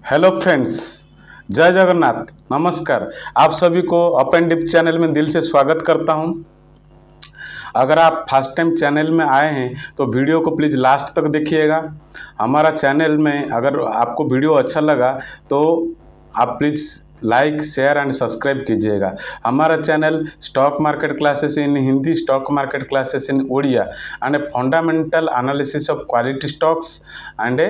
Hello friends, जय जगन्नाथ। नमस्कार। आप सभी को अप एंड डिप चैनल में दिल से स्वागत करता हूं। अगर आप फर्स्ट टाइम चैनल में आए हैं तो वीडियो को प्लीज़ लास्ट तक देखिएगा। हमारा चैनल में अगर आपको वीडियो अच्छा लगा तो आप please like share and subscribe कीजिएगा। हमारा channel stock market classes in Hindi, stock market classes in Odia and fundamental analysis of quality stocks and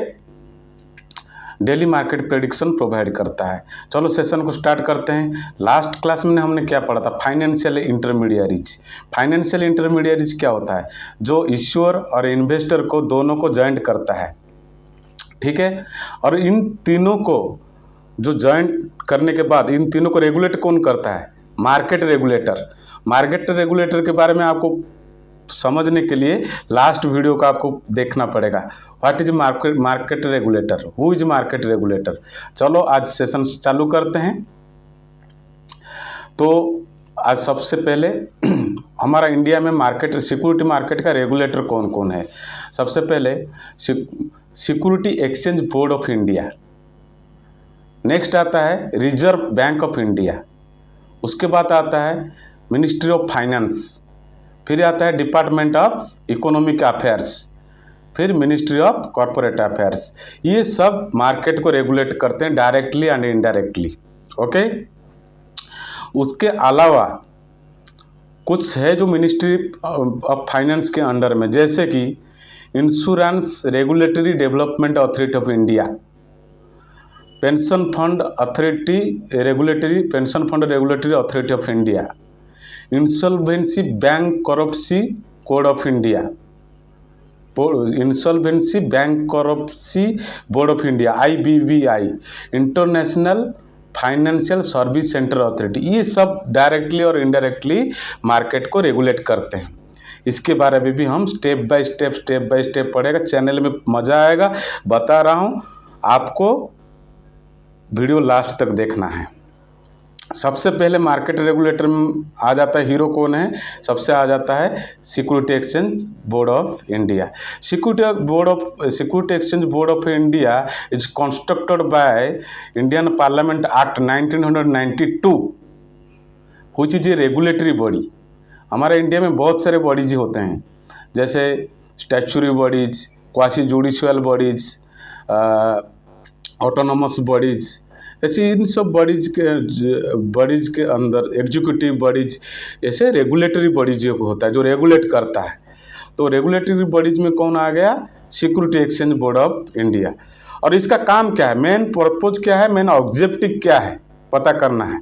daily market prediction provide करता है। चलो सेशन को स्टार्ट करते हैं। लास्ट क्लास में हमने क्या पढ़ा था? Financial intermediaries. फाइनेंशियल इंटरमीडियरीज क्या होता है? जो इश्यूअर और इन्वेस्टर को दोनों को जॉइंट करता है, ठीक है। और इन तीनों को जो जॉइंट करने के बाद इन तीनों को रेगुलेट कौन करता है? Market regulator. मार्केट रेगुलेटर के बारे में आपको समझने के लिए लास्ट वीडियो का आपको देखना पड़ेगा। What is market regulator, who is market regulator. चलो आज सेशन चालू करते हैं। तो आज सबसे पहले हमारा इंडिया में मार्केट सिक्योरिटी मार्केट का रेगुलेटर कौन कौन है। सबसे पहले security exchange board of India, next आता है रिजर्व बैंक ऑफ इंडिया, उसके बाद आता है मिनिस्ट्री ऑफ फाइनेंस, फिर आता है डिपार्टमेंट ऑफ इकोनॉमिक अफेयर्स, फिर मिनिस्ट्री ऑफ कॉरपोरेट अफेयर्स। ये सब मार्केट को रेगुलेट करते हैं डायरेक्टली एंड इनडायरेक्टली, ओके। उसके अलावा कुछ है जो मिनिस्ट्री ऑफ फाइनेंस के अंडर में, जैसे कि insurance regulatory development authority of India, pension fund regulatory authority of India, insolvency bank करप्सी code of India, insolvency bank करप्सी board of India IBBI, international financial service centre authority. ये सब directly और indirectly market को regulate करते हैं। इसके बारे में भी हम स्टेप बाय स्टेप पढ़ेगा। चैनल में मज़ा आएगा, बता रहा हूँ आपको, वीडियो लास्ट तक देखना है। सबसे पहले मार्केट रेगुलेटर में आ जाता है, हीरो कौन है? सबसे आ जाता है security exchange board of India. Security exchange board of India is constructed by Indian parliament act 1992, which is a regulatory body. हमारे इंडिया में बहुत सारे बॉडीज होते हैं, जैसे statutory bodies, quasi judicial bodies, autonomous bodies, ऐसे इन सब बॉडीज के अंदर एग्जीक्यूटिव बॉडीज, ऐसे रेगुलेटरी बॉडीज होता है जो रेगुलेट करता है। तो रेगुलेटरी बॉडीज में कौन आ गया? Security exchange board of India. और इसका काम क्या है, मेन पर्पज क्या है, मेन ऑब्जेक्टिव क्या है, पता करना है।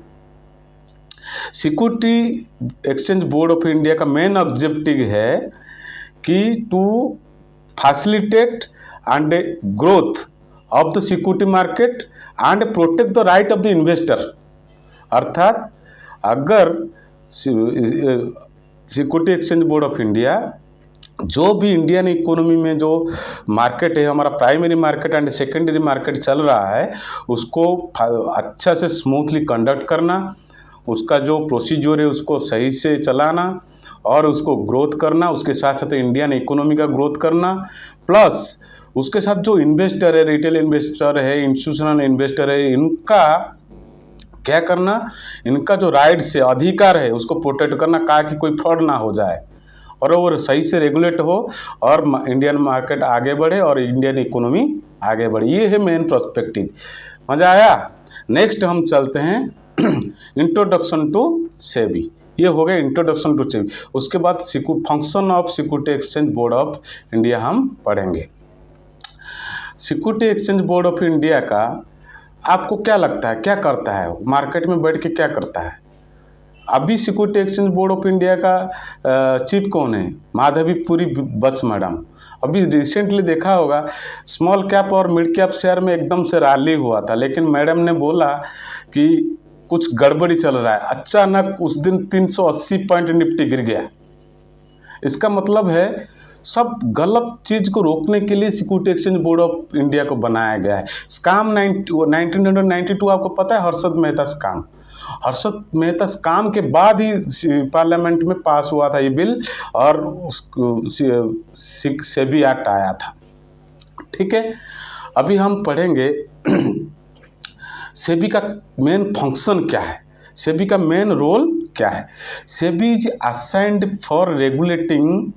Security exchange board of India का मेन ऑब्जेक्टिव है कि to facilitate and growth of the security market and protect the right of the investor. अर्थात अगर security exchange board of India जो भी इंडियन इकोनॉमी में जो मार्केट है, हमारा primary market and secondary market चल रहा है, उसको अच्छा से स्मूथली कंडक्ट करना, उसका जो प्रोसीजर है उसको सही से चलाना और उसको ग्रोथ करना, उसके साथ साथ इंडियन इकोनॉमी का ग्रोथ करना, प्लस उसके साथ जो इन्वेस्टर है, रिटेल इन्वेस्टर है, इंस्टीट्यूशनल इन्वेस्टर है, इनका क्या करना, इनका जो राइट्स है, अधिकार है, उसको प्रोटेक्ट करना, कहा कि कोई फ्रॉड ना हो जाए और वो सही से रेगुलेट हो और इंडियन मार्केट आगे बढ़े और इंडियन इकोनॉमी आगे बढ़े। ये है मेन पर्सपेक्टिव। मज़ा आया? नेक्स्ट हम चलते हैं इंट्रोडक्शन टू सेबी। ये हो गया इंट्रोडक्शन टू सेबी। उसके बाद function of security exchange board of India हम पढ़ेंगे। Security exchange board of India का आपको क्या लगता है, क्या करता है? मार्केट में बैठ के क्या करता है? अभी security exchange board of India का चीफ कौन है? माधवीपुरी बच मैडम। अभी रिसेंटली देखा होगा स्मॉल कैप और मिड कैप शेयर में एकदम से रैली हुआ था, लेकिन मैडम ने बोला कि कुछ गड़बड़ी चल रहा है। अचानक उस दिन 380 पॉइंट निफ्टी गिर गया। इसका मतलब है सब गलत चीज़ को रोकने के लिए security exchange board of India को बनाया गया है। स्कैम 1992 आपको पता है, हर्षद मेहता स्कैम। हर्षद मेहता स्कैम के बाद ही पार्लियामेंट में पास हुआ था ये बिल और सेबी एक्ट आया था, ठीक है। अभी हम पढ़ेंगे सेबी का मेन फंक्शन क्या है, सेबी का मेन रोल क्या है। SEBI is assigned for regulating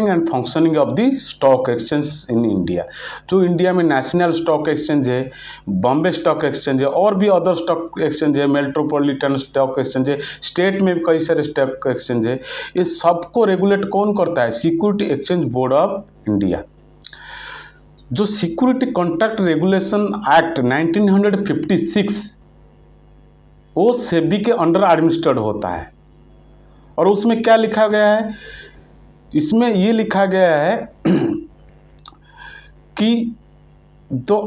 and functioning of the stock exchange in India. जो इंडिया में नेशनल स्टॉक एक्सचेंज है, बॉम्बे स्टॉक एक्सचेंज है, और भी अदर स्टॉक एक्सचेंज है, मेट्रोपॉलिटन स्टॉक एक्सचेंज है, स्टेट में भी कई सारे स्टॉक एक्सचेंज है, ये सबको रेगुलेट कौन करता है, security exchange board of India. जो सिक्योरिटी कॉन्ट्रैक्ट रेगुलेशन एक्ट 1956 वो सेबी के अंडर एडमिनिस्ट्रेट होता है। और उसमें क्या लिखा गया है, इसमें ये लिखा गया है कि तो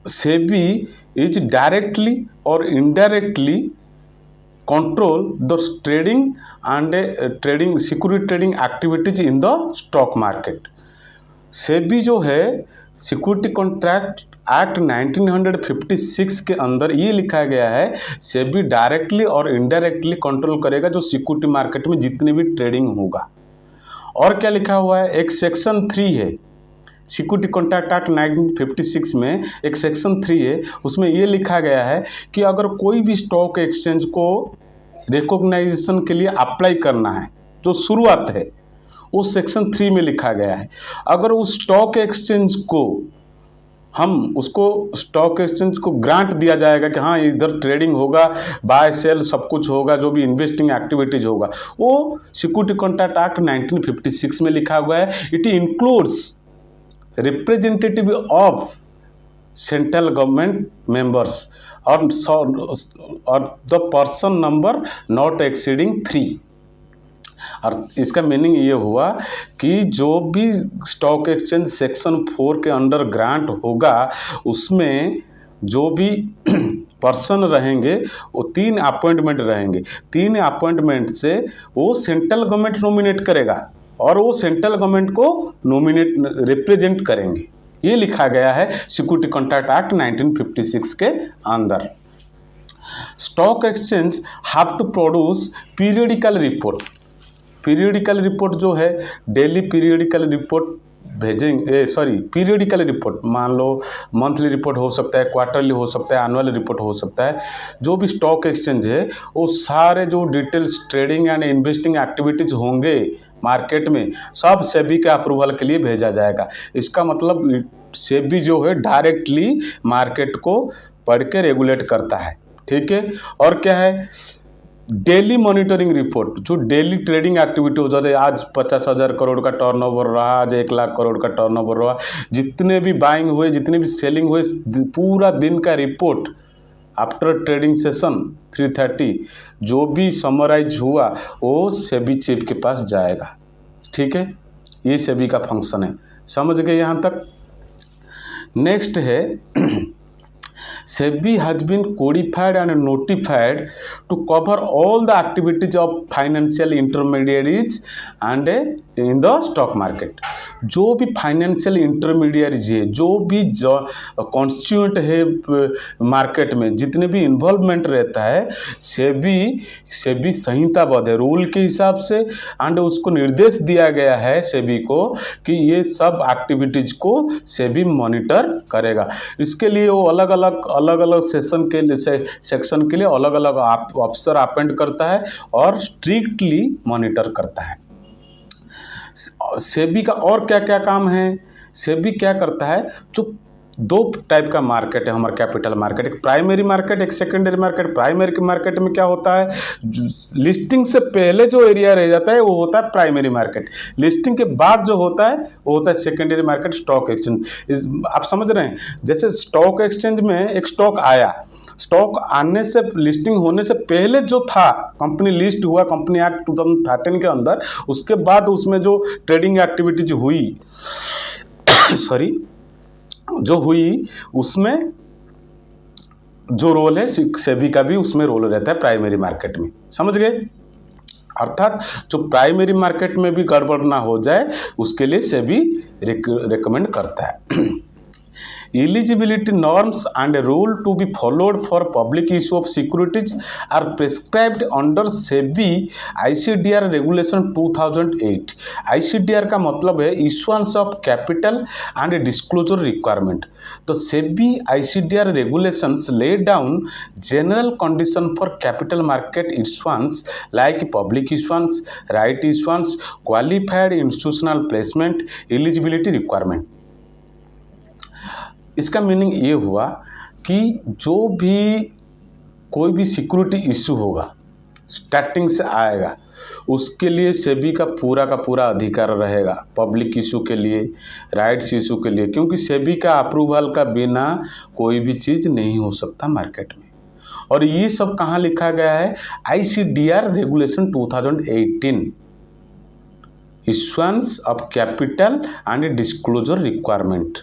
सेबी इज डायरेक्टली और indirectly control the trading security trading activities in the stock market. SEBI जो है सिक्योरिटी कॉन्ट्रैक्ट एक्ट 1956 के अंदर ये लिखा गया है, सेबी डायरेक्टली और इनडायरेक्टली कंट्रोल करेगा जो सिक्योरिटी मार्केट में जितनी भी ट्रेडिंग होगा। और क्या लिखा हुआ है, एक सेक्शन 3 है सिक्योरिटी कॉन्ट्रैक्ट एक्ट 1956 में, एक सेक्शन 3 है, उसमें ये लिखा गया है कि अगर कोई भी स्टॉक एक्सचेंज को रिकॉग्नाइजेशन के लिए अप्लाई करना है, जो शुरुआत है वो सेक्शन 3 में लिखा गया है। अगर उस स्टॉक एक्सचेंज को उसको स्टॉक एक्सचेंज को ग्रांट दिया जाएगा कि हाँ इधर ट्रेडिंग होगा, बाय सेल सब कुछ होगा, जो भी इन्वेस्टिंग एक्टिविटीज होगा, वो सिक्योरिटी कॉन्ट्रैक्ट एक्ट 1956 में लिखा हुआ है। It includes representative of central government members और the person number not exceeding 3। और इसका मीनिंग ये हुआ कि जो भी स्टॉक एक्सचेंज सेक्शन 4 के अंडर ग्रांट होगा उसमें जो भी पर्सन रहेंगे वो 3 अपॉइंटमेंट रहेंगे। 3 अपॉइंटमेंट से वो सेंट्रल गवर्नमेंट नॉमिनेट करेगा और वो सेंट्रल गवर्नमेंट को रिप्रेजेंट करेंगे। ये लिखा गया है सिक्योरिटी कॉन्ट्रैक्ट एक्ट 1956 के अंदर। Stock exchange have to produce periodical report. Periodical report जो है डेली पीरियडिकल रिपोर्ट भेजेंगे, पीरियडिकल रिपोर्ट, मान लो मंथली रिपोर्ट हो सकता है, क्वार्टरली हो सकता है, एनुअल रिपोर्ट हो सकता है। जो भी स्टॉक एक्सचेंज है वो सारे जो details trading and investing activities होंगे मार्केट में सब सेबी के अप्रूवल के लिए भेजा जाएगा। इसका मतलब सेबी जो है डायरेक्टली मार्केट को पढ़ के रेगुलेट करता है, ठीक है। और क्या है, डेली मॉनिटरिंग रिपोर्ट, जो डेली ट्रेडिंग एक्टिविटी हो जाती है, आज 50,000 करोड़ का टर्नओवर रहा, आज 1 लाख करोड़ का टर्नओवर रहा, जितने भी बाइंग हुए, जितने भी सेलिंग हुए, पूरा दिन का रिपोर्ट आफ्टर ट्रेडिंग सेशन 3:30 जो भी समराइज हुआ वो सेबी चीफ के पास जाएगा, ठीक है। ये सेबी का फंक्शन है, समझ गए यहाँ तक। नेक्स्ट है SEBI has been codified and notified to cover all the activities of financial intermediaries and in the stock market। जो भी फाइनेंशियल इंटरमीडियरीज है, जो भी कॉन्स्टिट्यूएंट है मार्केट में, जितने भी इन्वॉल्वमेंट रहता है, सेबी संहिताबद्ध है रूल के हिसाब से, एंड उसको निर्देश दिया गया है सेबी को कि ये सब एक्टिविटीज को सेबी मॉनिटर करेगा। इसके लिए वो अलग अलग सेक्शन के लिए अलग अलग ऑफिसर अपॉइंट करता है और स्ट्रिक्टली मॉनिटर करता है। सेबी का और क्या क्या काम है, सेबी क्या करता है, जो 2 टाइप का मार्केट है हमारा कैपिटल मार्केट, एक प्राइमरी मार्केट, एक सेकेंडरी मार्केट। प्राइमरी मार्केट में क्या होता है, लिस्टिंग से पहले जो एरिया रह जाता है वो होता है प्राइमरी मार्केट, लिस्टिंग के बाद जो होता है वो होता है सेकेंडरी मार्केट, स्टॉक एक्सचेंज। आप समझ रहे हैं, जैसे स्टॉक एक्सचेंज में एक स्टॉक आया, स्टॉक आने से, लिस्टिंग होने से पहले जो था, कंपनी लिस्ट हुआ कंपनी एक्ट 2013 के अंदर, उसके बाद उसमें जो ट्रेडिंग एक्टिविटीज हुई उसमें जो रोल है सेबी का भी उसमें रोल रहता है प्राइमरी मार्केट में, समझ गए। अर्थात जो प्राइमरी मार्केट में भी गड़बड़ ना हो जाए उसके लिए सेबी रिकमेंड करता है। Eligibility norms and a rule to be followed for public issue of securities are prescribed under SEBI ICDR regulation 2008। ICDR का मतलब है issuance of capital and disclosure requirement। तो SEBI ICDR regulations lay down general condition for capital market issuance like public issuance, right issuance, qualified institutional placement, eligibility requirement। इसका meaning ये हुआ कि जो भी कोई भी सिक्योरिटी इशू होगा स्टार्टिंग से आएगा उसके लिए सेबी का पूरा अधिकार रहेगा, पब्लिक इशू के लिए, राइट्स इशू के लिए, क्योंकि सेबी का अप्रूवल का बिना कोई भी चीज़ नहीं हो सकता मार्केट में। और ये सब कहाँ लिखा गया है? ICDR regulation 2018, issuance of capital and disclosure requirement.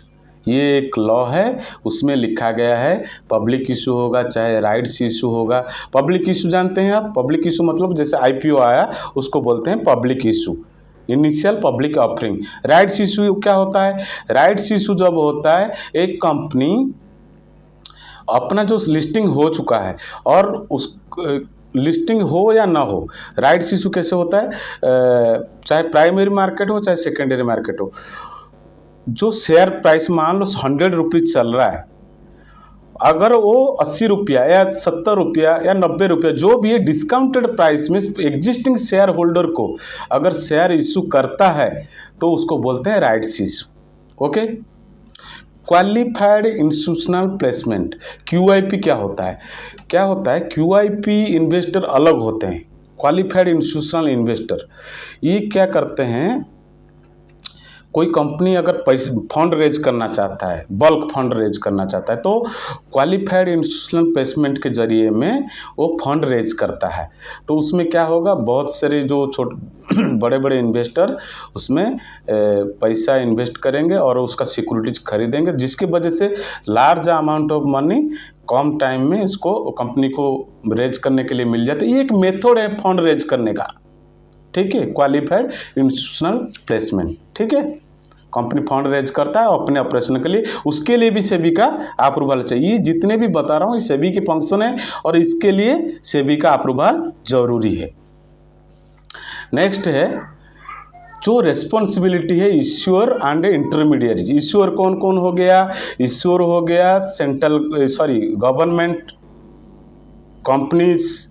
ये एक लॉ है, उसमें लिखा गया है पब्लिक इशू होगा चाहे राइट्स इशू होगा। पब्लिक इशू जानते हैं आप? पब्लिक इशू मतलब जैसे IPO आया उसको बोलते हैं public issue, initial public offering. Rights issue क्या होता है? राइट्स इशू जब होता है एक कंपनी अपना जो लिस्टिंग हो चुका है और उस लिस्टिंग हो या ना हो, राइट्स इशू कैसे होता है? चाहे प्राइमरी मार्केट हो चाहे सेकेंडरी मार्केट हो, जो शेयर प्राइस मान लो 100 रुपीज़ चल रहा है, अगर वो 80 रुपया या 70 रुपया या 90 रुपया जो भी है डिस्काउंटेड प्राइस में एग्जिस्टिंग शेयर होल्डर को अगर शेयर इशू करता है तो उसको बोलते हैं rights issue. Okay. Qualified institutional placement, QIP क्या होता है? QIP इन्वेस्टर अलग होते हैं, क्वालिफाइड इंस्टीट्यूशनल इन्वेस्टर ये क्या करते हैं? कोई कंपनी अगर पैसे फंड रेज करना चाहता है, बल्क फंड रेज करना चाहता है, तो क्वालिफाइड इंस्टीट्यूशनल प्लेसमेंट के जरिए में वो फंड रेज करता है। तो उसमें क्या होगा? बहुत सारे जो बड़े बड़े इन्वेस्टर उसमें पैसा इन्वेस्ट करेंगे और उसका सिक्योरिटीज खरीदेंगे, जिसकी वजह से large amount of money come time में इसको कंपनी को रेज करने के लिए मिल जाता है। ये एक मेथड है फंड रेज करने का, ठीक है, क्वालिफाइड इंस्टीट्यूशनल प्लेसमेंट। ठीक है, कंपनी फंड रेज करता है अपने ऑपरेशन के लिए, उसके लिए भी सेबी का अप्रूवल चाहिए। जितने भी बता रहा हूँ ये सेबी के फंक्शन है और इसके लिए सेबी का अप्रूवल जरूरी है। नेक्स्ट है जो रेस्पॉन्सिबिलिटी है इश्यूअर एंड इंटरमीडिएट। इश्यूअर कौन कौन हो गया? इश्यूअर हो गया गवर्नमेंट, कंपनीज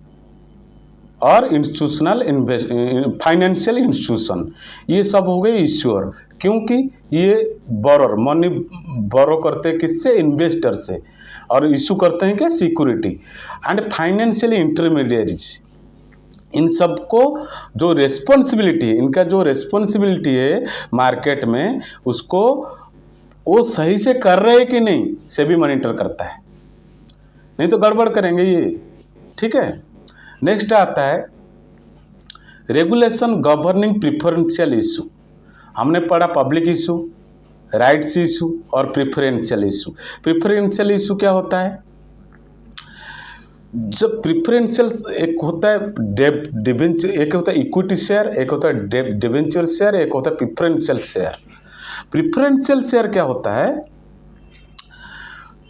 और इंस्टीट्यूशनल फाइनेंशियल इंस्टीट्यूशन, ये सब हो गए इश्यूअर। क्योंकि ये बोरर मनी बोरो करते हैं किससे? इन्वेस्टर से, और इशू करते हैं क्या? सिक्योरिटी। एंड फाइनेंशियल इंटरमीडिएट्स, इन सबको जो रेस्पॉन्सिबिलिटी है, इनका जो रेस्पॉन्सिबिलिटी है मार्केट में, उसको वो सही से कर रहे हैं कि नहीं सेबी मॉनिटर करता है, नहीं तो गड़बड़ करेंगे ये। ठीक है। नेक्स्ट आता है रेगुलेशन गवर्निंग प्रिफरेंशियल इशू। हमने पढ़ा पब्लिक इशू, राइट्स इशू और प्रिफरेंशियल इशू। प्रिफरेंशियल इशू क्या होता है? जब प्रिफरेंशियल एक होता है एक होता है इक्विटी शेयर, एक होता है डिवेंचर शेयर, एक होता है प्रिफरेंशियल शेयर। प्रिफरेंशियल शेयर क्या होता है?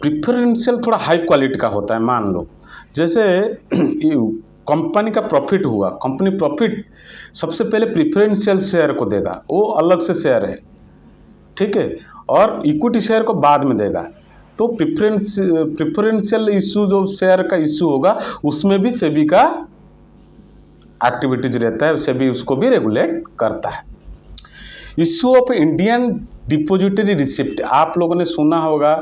प्रिफरेंशियल थोड़ा हाई क्वालिटी का होता है। मान लो जैसे कंपनी का प्रॉफिट हुआ, कंपनी प्रॉफिट सबसे पहले प्रिफरेंशियल शेयर को देगा, वो अलग से शेयर है, ठीक है, और इक्विटी शेयर को बाद में देगा। तो प्रिफरेंशियल इशू जो शेयर का इशू होगा उसमें भी सेबी का एक्टिविटीज रहता है, सेबी उसको भी रेगुलेट करता है। Issue of Indian depository receipt, आप लोगों ने सुना होगा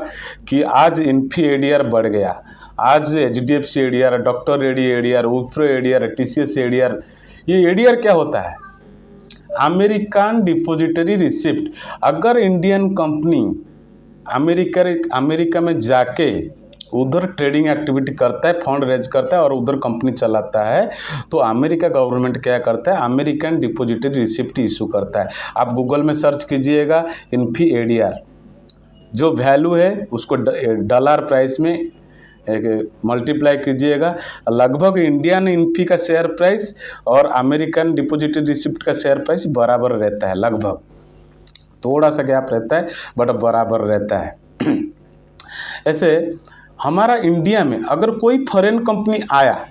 कि आज इन्फी ADR बढ़ गया, आज HDFC ADR, doctor Reddy ADR, Wipro ADR, TCS ADR। ये ADR क्या होता है? American depository receipt. अगर इंडियन कंपनी अमेरिका में जाके उधर ट्रेडिंग एक्टिविटी करता है, फंड रेज करता है और उधर कंपनी चलाता है, तो अमेरिका गवर्नमेंट क्या करता है? अमेरिकन डिपोजिटरी रिसिप्ट इशू करता है। आप गूगल में सर्च कीजिएगा इन्फी ADR, जो वैल्यू है उसको डॉलर प्राइस में मल्टीप्लाई कीजिएगा, लगभग इंडियन इन्फी का शेयर प्राइस और अमेरिकन डिपोजिटरी रिसिप्ट का शेयर प्राइस बराबर रहता है। लगभग थोड़ा सा गैप रहता है बट बराबर रहता है। ऐसे हमारा इंडिया में अगर कोई फॉरेन कंपनी आया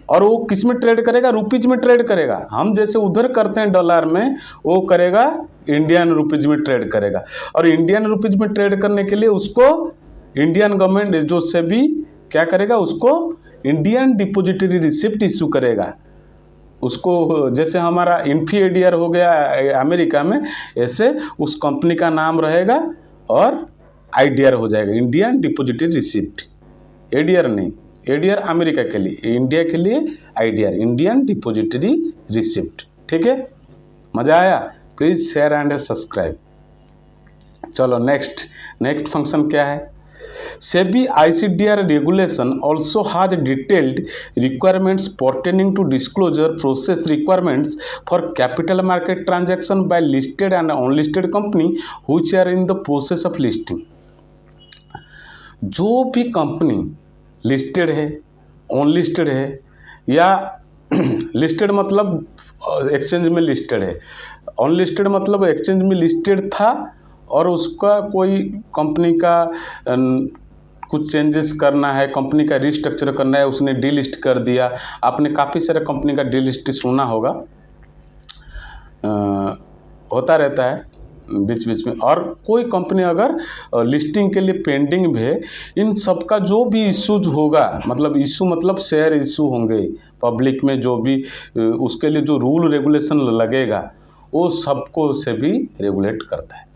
और वो किस में ट्रेड करेगा, रुपीज में ट्रेड करेगा। हम जैसे उधर करते हैं डॉलर में, वो करेगा इंडियन रुपीज में ट्रेड करेगा। और इंडियन रुपीज में ट्रेड करने के लिए उसको इंडियन गवर्नमेंट जो सेबी क्या करेगा, उसको इंडियन डिपोजिटरी रिसिप्ट इशू करेगा। उसको जैसे हमारा इन्फी एडीआर हो गया अमेरिका में, ऐसे उस कंपनी का नाम रहेगा और आईडीआर हो जाएगा, इंडियन डिपोजिटरी रिसिप्ट। एडीआर नहीं, एडीआर अमेरिका के लिए, इंडिया के लिए आईडीआर, इंडियन डिपोजिटरी रिसिप्ट। ठीक है, मज़ा आया? Please share and subscribe. चलो नेक्स्ट फंक्शन क्या है? SEBI ICDR regulation also has detailed requirements pertaining to disclosure process requirements for capital market transaction by listed and unlisted company which are in the process of listing. जो भी company listed है, unlisted है, या listed मतलब exchange में listed है, unlisted मतलब exchange में लिस्टेड था और उसका कोई कंपनी का कुछ चेंजेस करना है, कंपनी का रिस्ट्रक्चर करना है, उसने डीलिस्ट कर दिया। आपने काफ़ी सारे कंपनी का डीलिस्ट सुना होगा, होता रहता है बीच बीच में। और कोई कंपनी अगर लिस्टिंग के लिए पेंडिंग भी है, इन सब का जो भी इश्यूज होगा, मतलब इशू मतलब शेयर इशू होंगे पब्लिक में, जो भी उसके लिए जो रूल रेगुलेशन लगेगा वो सबको से भी रेगुलेट करता है।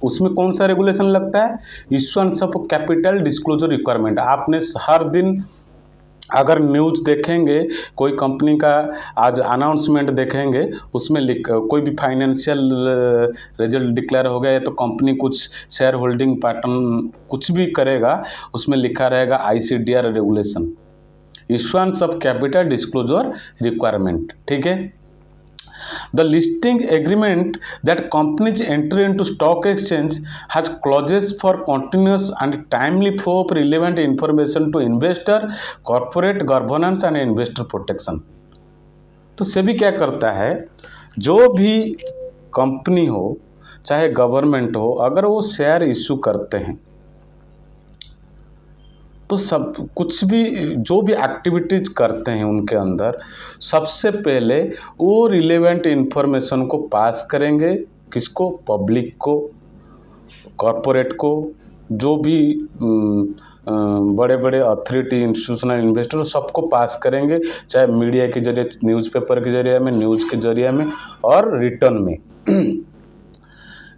उसमें कौन सा रेगुलेशन लगता है? Issuance of capital disclosure requirement. आपने हर दिन अगर न्यूज़ देखेंगे, कोई कंपनी का आज अनाउंसमेंट देखेंगे, उसमें कोई भी फाइनेंशियल रिजल्ट डिक्लेयर हो गया है तो कंपनी कुछ शेयर होल्डिंग पैटर्न कुछ भी करेगा, उसमें लिखा रहेगा ICDR regulation, issuance of capital disclosure requirement. ठीक है। The listing agreement that companies enter into stock exchange has clauses for continuous and timely flow of relevant information to investor, corporate governance and investor protection। तो सेबी क्या करता है, जो भी company हो चाहे गवर्नमेंट हो, अगर वो शेयर इशू करते हैं तो सब कुछ भी जो भी एक्टिविटीज़ करते हैं उनके अंदर सबसे पहले वो रिलेवेंट इन्फॉर्मेशन को पास करेंगे। किसको? पब्लिक को, कॉरपोरेट को, जो भी बड़े बड़े अथॉरिटी, इंस्टीट्यूशनल इन्वेस्टर, सबको पास करेंगे, चाहे मीडिया के जरिए, न्यूज़पेपर के जरिए में, न्यूज़ के जरिए में और रिटर्न में।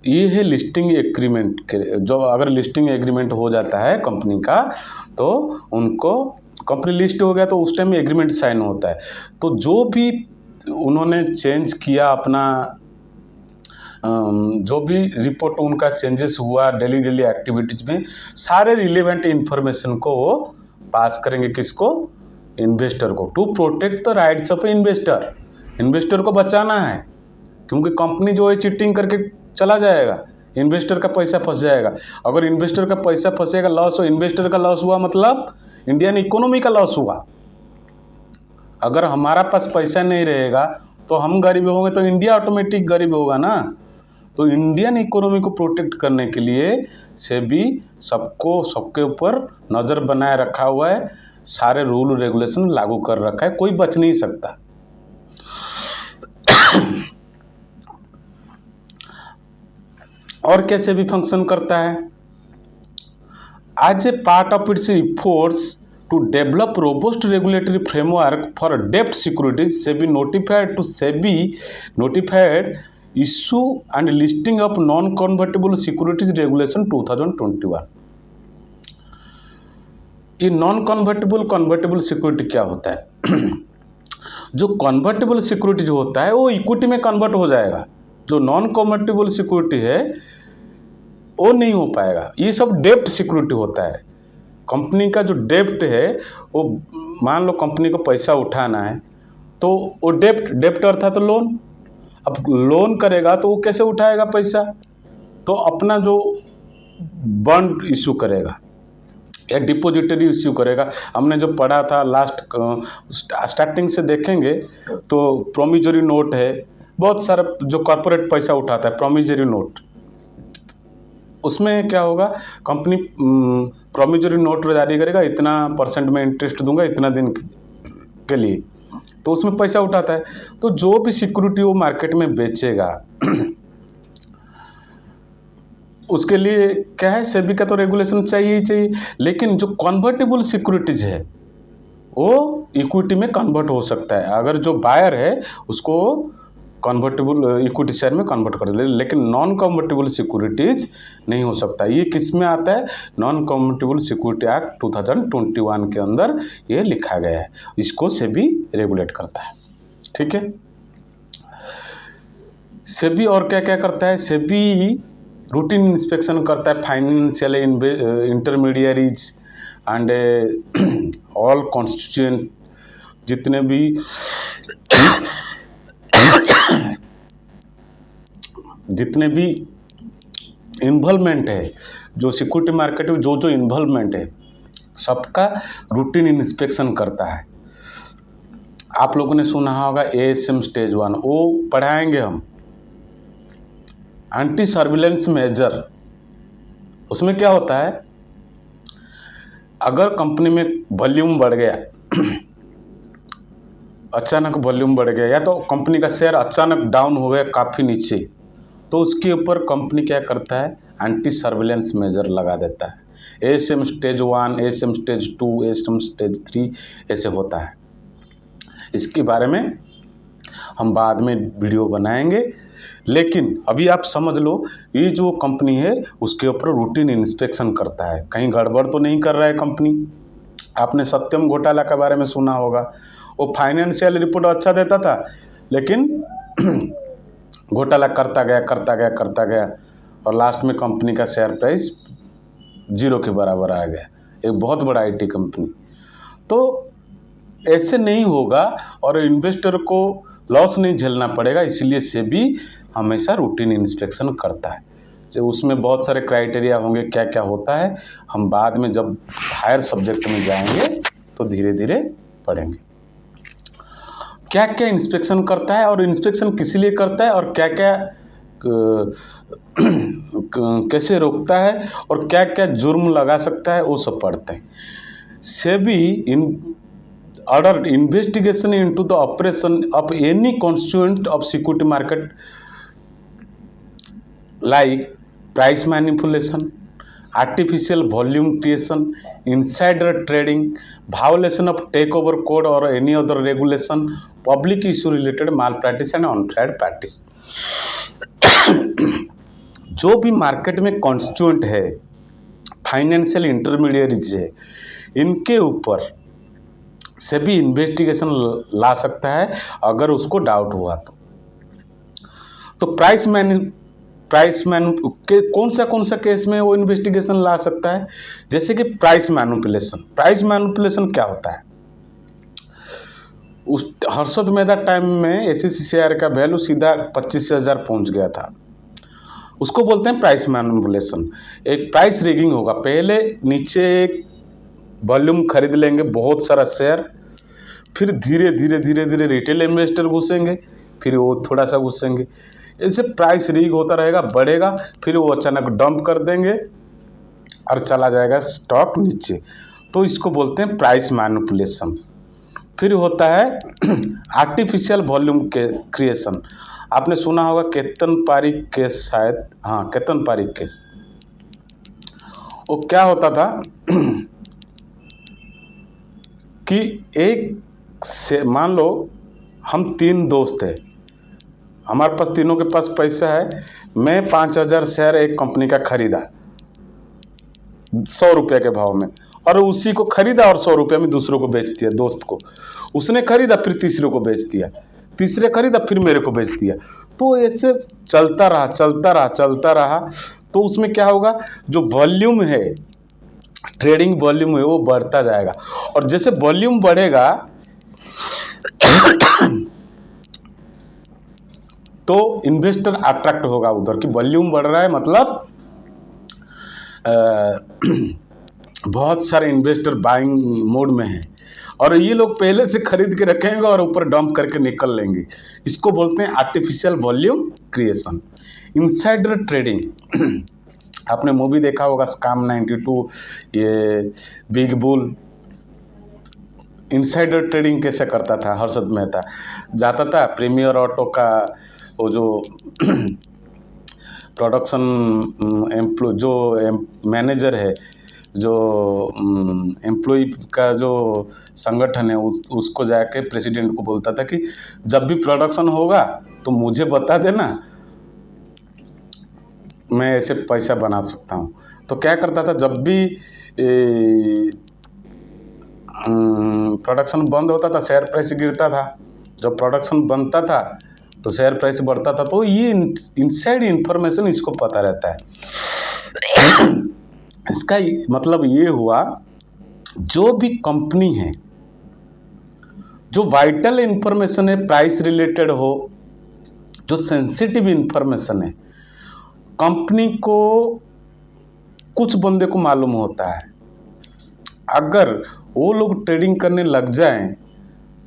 ये है लिस्टिंग एग्रीमेंट के, जो अगर लिस्टिंग एग्रीमेंट हो जाता है कंपनी का तो उनको, कंपनी लिस्ट हो गया तो उस टाइम में एग्रीमेंट साइन होता है। तो जो भी उन्होंने चेंज किया अपना, जो भी रिपोर्ट उनका चेंजेस हुआ डेली एक्टिविटीज़ में, सारे रिलेवेंट इन्फॉर्मेशन को वो पास करेंगे। किसको? इन्वेस्टर को, to protect the rights of investor. Investor को बचाना है, क्योंकि कंपनी जो है चीटिंग करके चला जाएगा, इन्वेस्टर का पैसा फंस जाएगा। अगर इन्वेस्टर का पैसा फंसेगा, लॉस हो, इन्वेस्टर का लॉस हुआ मतलब इंडियन इकोनॉमी का लॉस हुआ। अगर हमारा पास पैसा नहीं रहेगा तो हम गरीब होंगे, तो इंडिया ऑटोमेटिक गरीब होगा ना। तो इंडियन इकोनॉमी को प्रोटेक्ट करने के लिए सेबी सबके ऊपर नज़र बनाए रखा हुआ है, सारे रूल रेगुलेशन लागू कर रखा है, कोई बच नहीं सकता। और कैसे भी फंक्शन करता है? As a part of its efforts to develop robust regulatory framework for डेब्ट securities, SEBI notified issue and listing of non convertible securities regulation 2021। ये नॉन कन्वर्टेबल सिक्योरिटी क्या होता है? जो कन्वर्टेबल सिक्योरिटी जो होता है वो इक्विटी में कन्वर्ट हो जाएगा, जो नॉन कन्वर्टेबल सिक्योरिटी है वो नहीं हो पाएगा। ये सब डेब्ट सिक्योरिटी होता है। कंपनी का जो डेब्ट है, वो मान लो कंपनी को पैसा उठाना है तो वो डेब्ट अर्थात तो लोन, अब लोन करेगा तो वो कैसे उठाएगा पैसा? तो अपना जो बॉन्ड इशू करेगा या डिपोजिटरी इश्यू करेगा। हमने जो पढ़ा था लास्ट स्टार्टिंग से देखेंगे तो प्रोमिजरी नोट है, बहुत सारा जो कॉर्पोरेट पैसा उठाता है, प्रोमिजरी नोट उसमें क्या होगा, कंपनी प्रॉमिसरी नोट जारी करेगा, इतना % में इंटरेस्ट दूंगा इतना दिन के लिए, तो उसमें पैसा उठाता है। तो जो भी सिक्योरिटी वो मार्केट में बेचेगा उसके लिए क्या है, सेबी का तो रेगुलेशन चाहिए ही चाहिए। लेकिन जो कन्वर्टेबल सिक्योरिटीज है वो इक्विटी में कन्वर्ट हो सकता है, अगर जो बायर है उसको कन्वर्टेबल इक्विटी शेयर में कन्वर्ट कर दे, लेकिन नॉन कन्वर्टेबल सिक्योरिटीज नहीं हो सकता। ये किस में आता है, नॉन कन्वर्टेबल सिक्योरिटी एक्ट 2021 के अंदर ये लिखा गया है, इसको सेबी रेगुलेट करता है। ठीक है, सेबी और क्या क्या करता है, सेबी रूटीन इंस्पेक्शन करता है financial intermediaries and all constituent, जितने भी इन्वॉल्वमेंट है, जो सिक्योरिटी मार्केट में जो इन्वॉल्वमेंट है सबका रूटीन इंस्पेक्शन करता है। आप लोगों ने सुना होगा ASM स्टेज 1, वो पढ़ाएंगे हम। एंटी सर्विलेंस मेजर, उसमें क्या होता है, अगर कंपनी में वॉल्यूम बढ़ गया अचानक वॉल्यूम बढ़ गया, या तो कंपनी का शेयर अचानक डाउन हो गया काफ़ी नीचे, तो उसके ऊपर कंपनी क्या करता है, एंटी सर्विलेंस मेजर लगा देता है। ASM stage 1, ASM stage 2, ASM stage 3 ऐसे होता है। इसके बारे में हम बाद में वीडियो बनाएंगे, लेकिन अभी आप समझ लो, ये जो कंपनी है उसके ऊपर रूटीन इंस्पेक्शन करता है, कहीं गड़बड़ तो नहीं कर रहा है कंपनी। आपने सत्यम घोटाला के बारे में सुना होगा, वो फाइनेंशियल रिपोर्ट अच्छा देता था, लेकिन घोटाला करता गया और लास्ट में कंपनी का शेयर प्राइस 0 के बराबर आ गया, एक बहुत बड़ा IT कंपनी। तो ऐसे नहीं होगा और इन्वेस्टर को लॉस नहीं झेलना पड़ेगा, इसलिए सेबी हमेशा रूटीन इंस्पेक्शन करता है। जो उसमें बहुत सारे क्राइटेरिया होंगे, क्या क्या होता है हम बाद में जब हायर सब्जेक्ट में जाएंगे तो धीरे धीरे पढ़ेंगे। क्या क्या इंस्पेक्शन करता है और इंस्पेक्शन किस लिए करता है और क्या क्या कैसे रोकता है और क्या क्या जुर्म लगा सकता है, वो सब पढ़ते हैं। SEBI ordered investigation into the operation of any constituent of security market like price manipulation, artificial volume creation, insider trading, violation of takeover code or any other regulation, public issue related malpractice and unfair practice। जो भी market में constituent है, financial intermediaries है, इनके ऊपर SEBI investigation ला सकता है अगर उसको डाउट हुआ तो प्राइस कौन सा केस में वो इन्वेस्टिगेशन ला सकता है, जैसे कि प्राइस मैनिपुलेशन क्या होता है। उस हर्षद मेहता टाइम में SEC शेयर का वैल्यू सीधा 25,000 पहुंच गया था, उसको बोलते हैं प्राइस मैनिपुलेशन। एक प्राइस रिगिंग होगा, पहले नीचे एक वॉल्यूम खरीद लेंगे बहुत सारा शेयर, फिर धीरे धीरे रिटेल इन्वेस्टर घुसेंगे, फिर वो थोड़ा सा घुसेंगे, ऐसे प्राइस रिग होता रहेगा, बढ़ेगा, फिर वो अचानक डंप कर देंगे और चला जाएगा स्टॉक नीचे, तो इसको बोलते हैं प्राइस मैनिपुलेशन। फिर होता है आर्टिफिशियल वॉल्यूम के क्रिएशन, आपने सुना होगा केतन पारिक केस, शायद हाँ केतन पारिक केस। वो क्या होता था कि एक से मान लो हम 3 दोस्त हैं, हमारे पास तीनों के पास पैसा है, मैं 5,000 शेयर एक कंपनी का खरीदा 100 रुपये के भाव में, और उसी को खरीदा और 100 रुपये में दूसरों को बेच दिया। दोस्त को उसने खरीदा, फिर तीसरे को बेच दिया, तीसरे खरीदा, फिर मेरे को बेच दिया। तो ऐसे चलता रहा। तो उसमें क्या होगा, जो वॉल्यूम है, ट्रेडिंग वॉल्यूम है, वो बढ़ता जाएगा, और जैसे वॉल्यूम बढ़ेगा तो इन्वेस्टर अट्रैक्ट होगा उधर कि वॉल्यूम बढ़ रहा है, मतलब बहुत सारे इन्वेस्टर बाइंग मोड में हैं और ये लोग पहले से खरीद के रखेंगे और ऊपर डंप करके निकल लेंगे। इसको बोलते हैं artificial volume creation. Insider trading, आपने मूवी देखा होगा स्कैम 92, ये बिग बुल। इनसाइडर ट्रेडिंग कैसे करता था हर्षद मेहता, जाता था प्रीमियर ऑटो का वो जो प्रोडक्शन जो मैनेजर है, जो एम्प्लॉय का जो संगठन है, उसको जाके प्रेसिडेंट को बोलता था कि जब भी प्रोडक्शन होगा तो मुझे बता देना, मैं ऐसे पैसा बना सकता हूँ। तो क्या करता था, जब भी प्रोडक्शन बंद होता था शेयर प्राइस गिरता था, जब प्रोडक्शन बनता था तो शेयर प्राइस बढ़ता था। तो ये इनसाइड इन्फॉर्मेशन इसको पता रहता है। इसका मतलब ये हुआ, जो भी कंपनी है, जो वाइटल इन्फॉर्मेशन है, प्राइस रिलेटेड हो, जो सेंसिटिव इन्फॉर्मेशन है, कंपनी को कुछ बंदे को मालूम होता है। अगर वो लोग ट्रेडिंग करने लग जाएं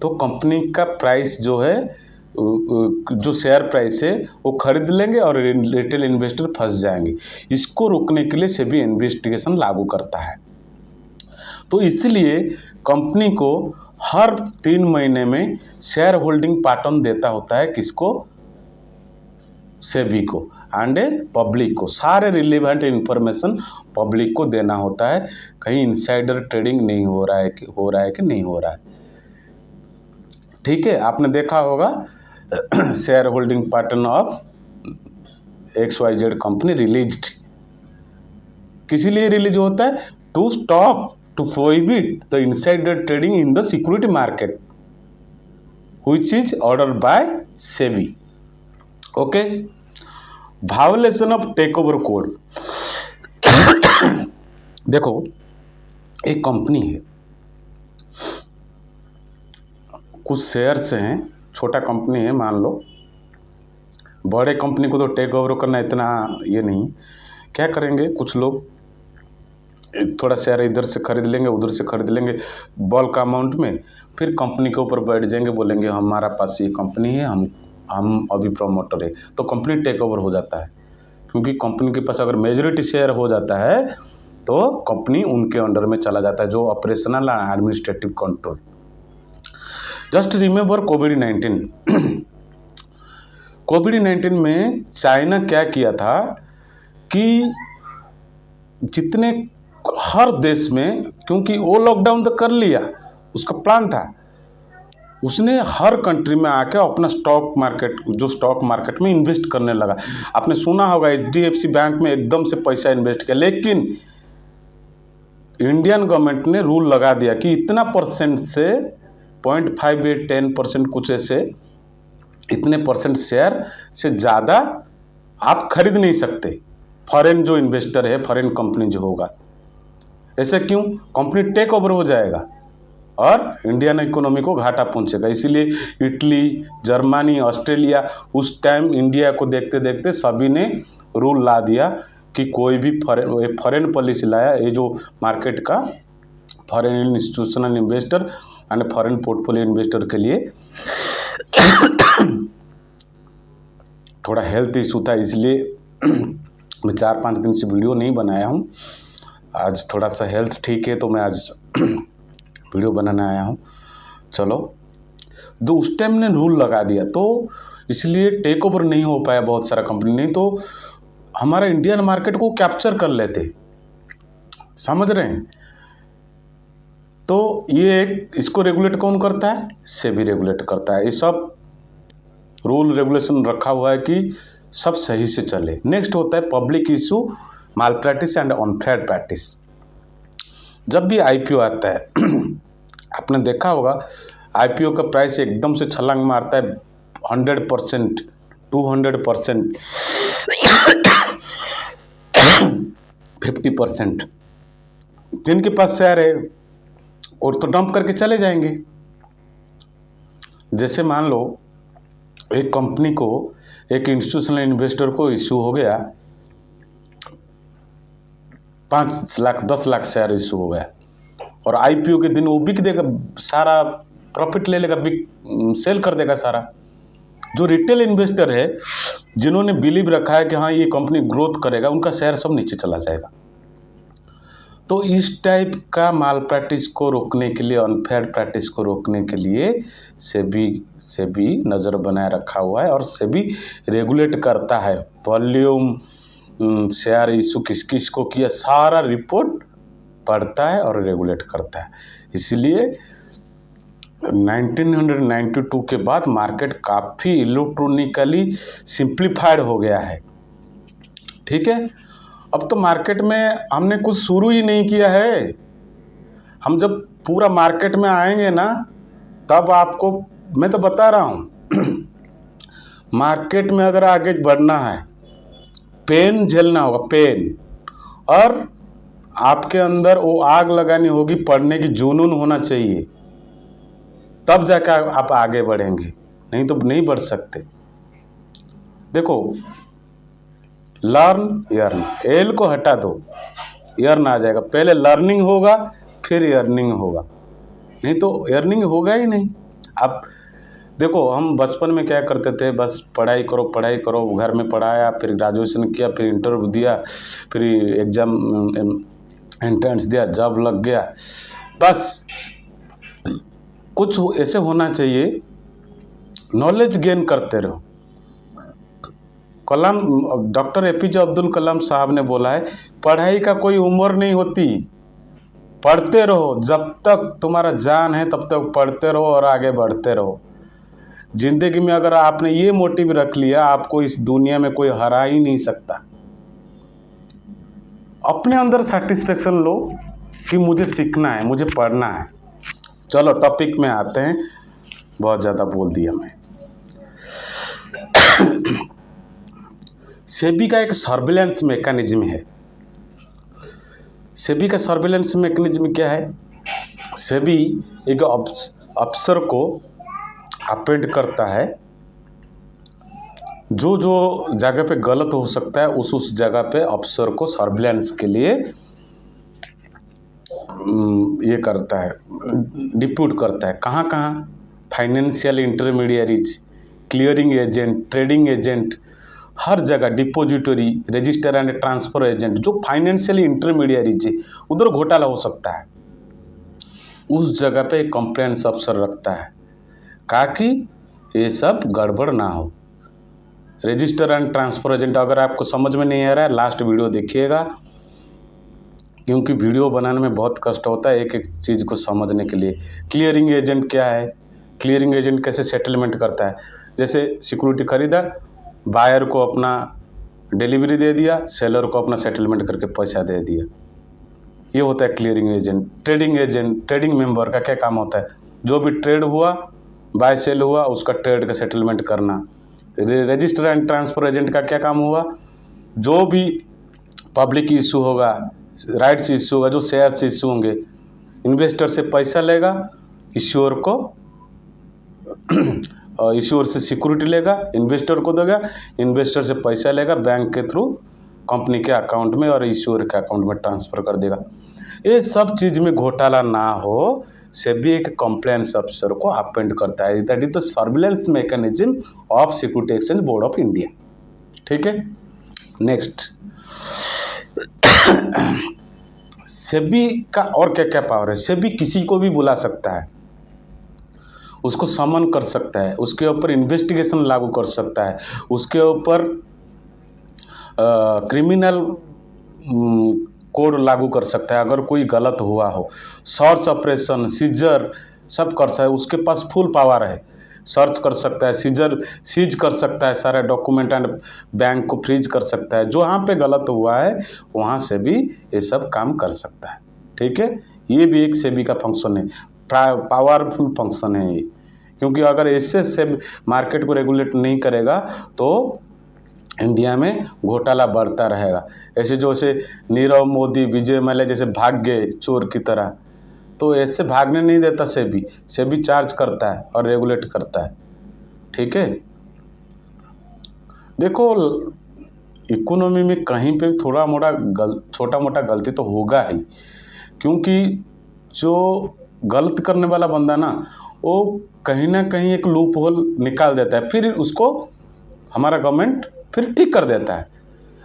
तो कंपनी का प्राइस जो है, जो शेयर प्राइस है, वो खरीद लेंगे और रिटेल इन्वेस्टर फंस जाएंगे। इसको रोकने के लिए सेबी इन्वेस्टिगेशन लागू करता है। तो इसलिए कंपनी को हर 3 महीने में शेयर होल्डिंग पैटर्न देता होता है, किसको, सेबी को, एंड पब्लिक को। सारे रिलेवेंट इन्फॉर्मेशन पब्लिक को देना होता है, कहीं इनसाइडर ट्रेडिंग नहीं हो रहा है कि नहीं हो रहा है। ठीक है, आपने देखा होगा share holding pattern of XYZ company released. किस लिए रिलीज होता है, to stop, to prohibit the insider trading in the security market which is ordered by SEBI. Okay, violation of take over code. देखो, एक कंपनी है, कुछ शेयर्स हैं, छोटा कंपनी है मान लो, बड़े कंपनी को तो टेक ओवर करना इतना ये नहीं। क्या करेंगे, कुछ लोग थोड़ा शेयर इधर से खरीद लेंगे, उधर से खरीद लेंगे बल्क अमाउंट में, फिर कंपनी के ऊपर बैठ जाएंगे, बोलेंगे हमारा पास ये कंपनी है, हम अभी प्रमोटर है। तो कंपनी टेक ओवर हो जाता है, क्योंकि कंपनी के पास अगर मेजॉरिटी शेयर हो जाता है तो कंपनी उनके अंडर में चला जाता है, जो operational and administrative control. Just remember कोविड-19। कोविड-19 में चाइना क्या किया था कि जितने हर देश में, क्योंकि वो लॉकडाउन तो कर लिया, उसका प्लान था, उसने हर कंट्री में आके अपना स्टॉक मार्केट में इन्वेस्ट करने लगा। आपने सुना होगा HDFC बैंक में एकदम से पैसा इन्वेस्ट किया, लेकिन इंडियन गवर्नमेंट ने रूल लगा दिया कि इतना परसेंट से 0.58-10% कुछ ऐसे, इतने परसेंट शेयर से ज़्यादा आप खरीद नहीं सकते, फॉरेन जो इन्वेस्टर है, फॉरेन कंपनी जो होगा। ऐसे क्यों, कंपनी टेक ओवर हो जाएगा और इंडियन इकोनॉमी को घाटा पहुंचेगा। इसीलिए इटली, जर्मनी, ऑस्ट्रेलिया उस टाइम इंडिया को देखते देखते सभी ने रूल ला दिया कि कोई भी फॉरेन पॉलिसी लाया, ये जो मार्केट का foreign institutional investor and foreign portfolio investor के लिए थोड़ा हेल्थ इशू था, इसलिए मैं 4-5 दिन से वीडियो नहीं बनाया हूँ। आज थोड़ा सा हेल्थ ठीक है तो मैं आज वीडियो बनाने आया हूँ। चलो, तो उस टाइम ने रूल लगा दिया, तो इसलिए टेक ओवर नहीं हो पाया बहुत सारा कंपनी, नहीं तो हमारा इंडियन मार्केट को कैप्चर कर लेते, समझ रहे हैं। तो ये इसको रेगुलेट कौन करता है, सेबी रेगुलेट करता है। ये सब रूल रेगुलेशन रखा हुआ है कि सब सही से चले। नेक्स्ट होता है public issue, mall practice and unfair practice. जब भी IPO आता है आपने देखा होगा, IPO का प्राइस एकदम से छलांग मारता है 100%, 200%, 50%। जिनके पास शेयर है और तो डंप करके चले जाएंगे। जैसे मान लो एक कंपनी को, एक इंस्टीट्यूशनल इन्वेस्टर को इशू हो गया 5 लाख 10 लाख शेयर इशू हो गया, और IPO के दिन वो बिक देगा, सारा प्रॉफिट ले लेगा, सेल कर देगा सारा। जो रिटेल इन्वेस्टर है, जिन्होंने बिलीव रखा है कि हाँ ये कंपनी ग्रोथ करेगा, उनका शेयर सब नीचे चला जाएगा। तो इस टाइप का माल प्रैक्टिस को रोकने के लिए, अनफेयर प्रैक्टिस को रोकने के लिए सेबी नज़र बनाए रखा हुआ है, और सेबी रेगुलेट करता है। वॉल्यूम, शेयर इशू किस किस को किया, सारा रिपोर्ट पढ़ता है और रेगुलेट करता है। इसलिए 1992 के बाद मार्केट काफ़ी इलेक्ट्रॉनिकली सिंप्लीफाइड हो गया है। ठीक है, अब तो मार्केट में हमने कुछ शुरू ही नहीं किया है। हम जब पूरा मार्केट में आएंगे ना, तब आपको मैं तो बता रहा हूँ मार्केट में अगर आगे बढ़ना है, पेन झेलना होगा, पेन, और आपके अंदर वो आग लगानी होगी, पढ़ने की जुनून होना चाहिए, तब जाकर आप आगे बढ़ेंगे, नहीं तो नहीं बढ़ सकते। देखो, लर्न यर्न, एल को हटा दो, यर्न आ जाएगा। पहले लर्निंग होगा, फिर यर्निंग होगा, नहीं तो यर्निंग होगा ही नहीं। अब देखो, हम बचपन में क्या करते थे, बस पढ़ाई करो पढ़ाई करो, घर में पढ़ाया, फिर ग्रेजुएशन किया, फिर इंटरव्यू दिया, फिर एग्ज़ाम एंट्रेंस दिया, जॉब लग गया। बस कुछ ऐसे होना चाहिए, नॉलेज गेन करते रहो। डॉक्टर APJ अब्दुल कलाम साहब ने बोला है, पढ़ाई का कोई उम्र नहीं होती, पढ़ते रहो, जब तक तुम्हारा जान है तब तक पढ़ते रहो और आगे बढ़ते रहो। जिंदगी में अगर आपने ये मोटिव रख लिया, आपको इस दुनिया में कोई हरा ही नहीं सकता। अपने अंदर सेटिस्फेक्शन लो कि मुझे सीखना है, मुझे पढ़ना है। चलो टॉपिक में आते हैं, बहुत ज़्यादा बोल दिया मैं। सेबी का एक सर्विलेंस मैकेनिज्म है। सेबी का सर्विलेंस मैकेनिज्म क्या है? सेबी एक अफसर को अपॉइंट करता है, जो जगह पे गलत हो सकता है उस जगह पे अफसर को सर्विलेंस के लिए ये करता है, डिप्यूट करता है। कहाँ कहाँ? Financial intermediaries, clearing agent, trading agent, हर जगह, depository, register and transfer agent, जो फाइनेंशियल इंटरमीडियरीज है, उधर घोटाला हो सकता है, उस जगह पे एक कंप्लेंट्स अफसर रखता है, ताकि ये सब गड़बड़ ना हो। रजिस्टर एंड ट्रांसफर एजेंट, अगर आपको समझ में नहीं आ रहा है, लास्ट वीडियो देखिएगा, क्योंकि वीडियो बनाने में बहुत कष्ट होता है एक एक चीज़ को समझने के लिए। क्लियरिंग एजेंट क्या है? क्लियरिंग एजेंट कैसे सेटलमेंट करता है? जैसे सिक्योरिटी खरीदा, बायर को अपना डिलीवरी दे दिया, सेलर को अपना सेटलमेंट करके पैसा दे दिया, ये होता है clearing agent. Trading agent, trading member का क्या काम होता है? जो भी ट्रेड हुआ, बाय सेल हुआ, उसका ट्रेड का सेटलमेंट करना। रजिस्टर एंड ट्रांसफर एजेंट का क्या काम हुआ? जो भी पब्लिक इशू होगा, राइट्स इशू होगा, जो शेयर्स इशू होंगे, इन्वेस्टर से पैसा लेगा, इश्यूअर को इश्यूअर से सिक्योरिटी लेगा, इन्वेस्टर को देगा, इन्वेस्टर से पैसा लेगा, बैंक के थ्रू कंपनी के अकाउंट में और इश्यूअर के अकाउंट में ट्रांसफ़र कर देगा। ये सब चीज़ में घोटाला ना हो, सेबी एक कंप्लेंस अफसर को अपॉइंट करता है। That is the surveillance mechanism of security exchange board of India. ठीक है, नेक्स्ट। सेबी का और क्या क्या पावर है? सेबी किसी को भी बुला सकता है, उसको समन कर सकता है, उसके ऊपर इन्वेस्टिगेशन लागू कर सकता है, उसके ऊपर क्रिमिनल कोड लागू कर सकता है अगर कोई गलत हुआ हो। सर्च ऑपरेशन, सीजर सब कर सकता है, उसके पास फुल पावर है। सर्च कर सकता है, सीज कर सकता है, सारे डॉक्यूमेंट एंड बैंक को फ्रीज कर सकता है। जो वहाँ पे गलत हुआ है वहाँ से भी ये सब काम कर सकता है। ठीक है, ये भी एक सेबी का फंक्शन है, पावरफुल फंक्शन है ये, क्योंकि अगर ऐसे से मार्केट को रेगुलेट नहीं करेगा तो इंडिया में घोटाला बढ़ता रहेगा। ऐसे जैसे नीरव मोदी, विजय माल्या जैसे भाग गए चोर की तरह, तो ऐसे भागने नहीं देता सेबी चार्ज करता है और रेगुलेट करता है। ठीक है, देखो इकोनॉमी में कहीं पे छोटा मोटा गलती तो होगा ही, क्योंकि जो गलत करने वाला बंदा ना, वो कहीं ना कहीं एक लूप होल निकाल देता है, फिर उसको हमारा गवर्नमेंट फिर ठीक कर देता है।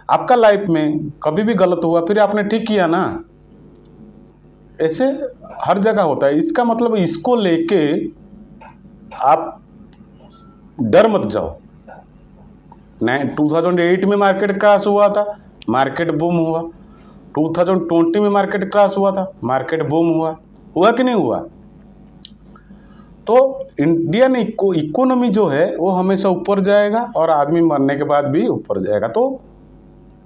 आपका लाइफ में कभी भी गलत हुआ फिर आपने ठीक किया ना, ऐसे हर जगह होता है। इसका मतलब इसको लेके आप डर मत जाओ। 2008 में मार्केट क्रैश हुआ था, मार्केट बूम हुआ। 2020 में मार्केट क्रैश हुआ था, मार्केट बूम हुआ। हुआ कि नहीं हुआ? तो इंडियन इकोनॉमी जो है वो हमेशा ऊपर जाएगा और आदमी मरने के बाद भी ऊपर जाएगा। तो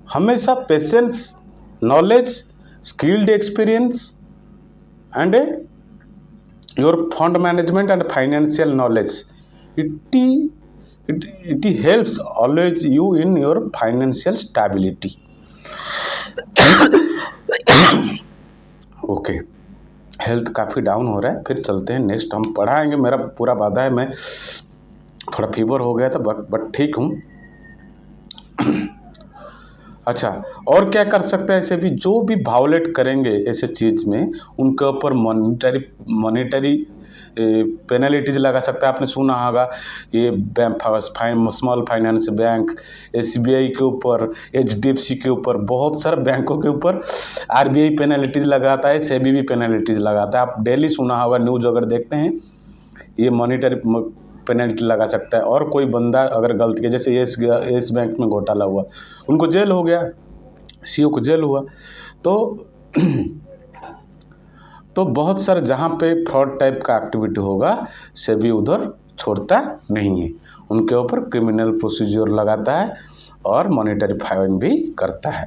हमेशा patience, knowledge, skilled experience and your fund management and financial knowledge, it helps always you in your financial stability. Okay, health काफ़ी डाउन हो रहा है, फिर चलते हैं नेक्स्ट। हम पढ़ाएंगे, मेरा पूरा वादा है। मैं थोड़ा फीवर हो गया था बट ठीक हूँ। अच्छा, और क्या कर सकते हैं? ऐसे भी जो भी वायोलेट करेंगे ऐसे चीज़ में, उनके ऊपर मॉनिटरी पेनल्टीज लगा सकता है। आपने सुना होगा ये स्मॉल फाइनेंस बैंक, SBI के ऊपर, HDFC के ऊपर, बहुत सारे बैंकों के ऊपर RBI पेनल्टीज लगाता है, सेबी भी पेनल्टीज लगाता है। आप डेली सुना होगा, न्यूज़ अगर देखते हैं, ये मॉनिटरी पेनल्टी लगा सकता है। और कोई बंदा अगर गलती किया, जैसे येस बैंक में घोटाला हुआ, उनको जेल हो गया, CEO को जेल हुआ। तो बहुत सारे जहाँ पे फ्रॉड टाइप का एक्टिविटी होगा, सेबी उधर छोड़ता नहीं है, उनके ऊपर क्रिमिनल प्रोसीजर लगाता है और मॉनिटरी फाइन भी करता है।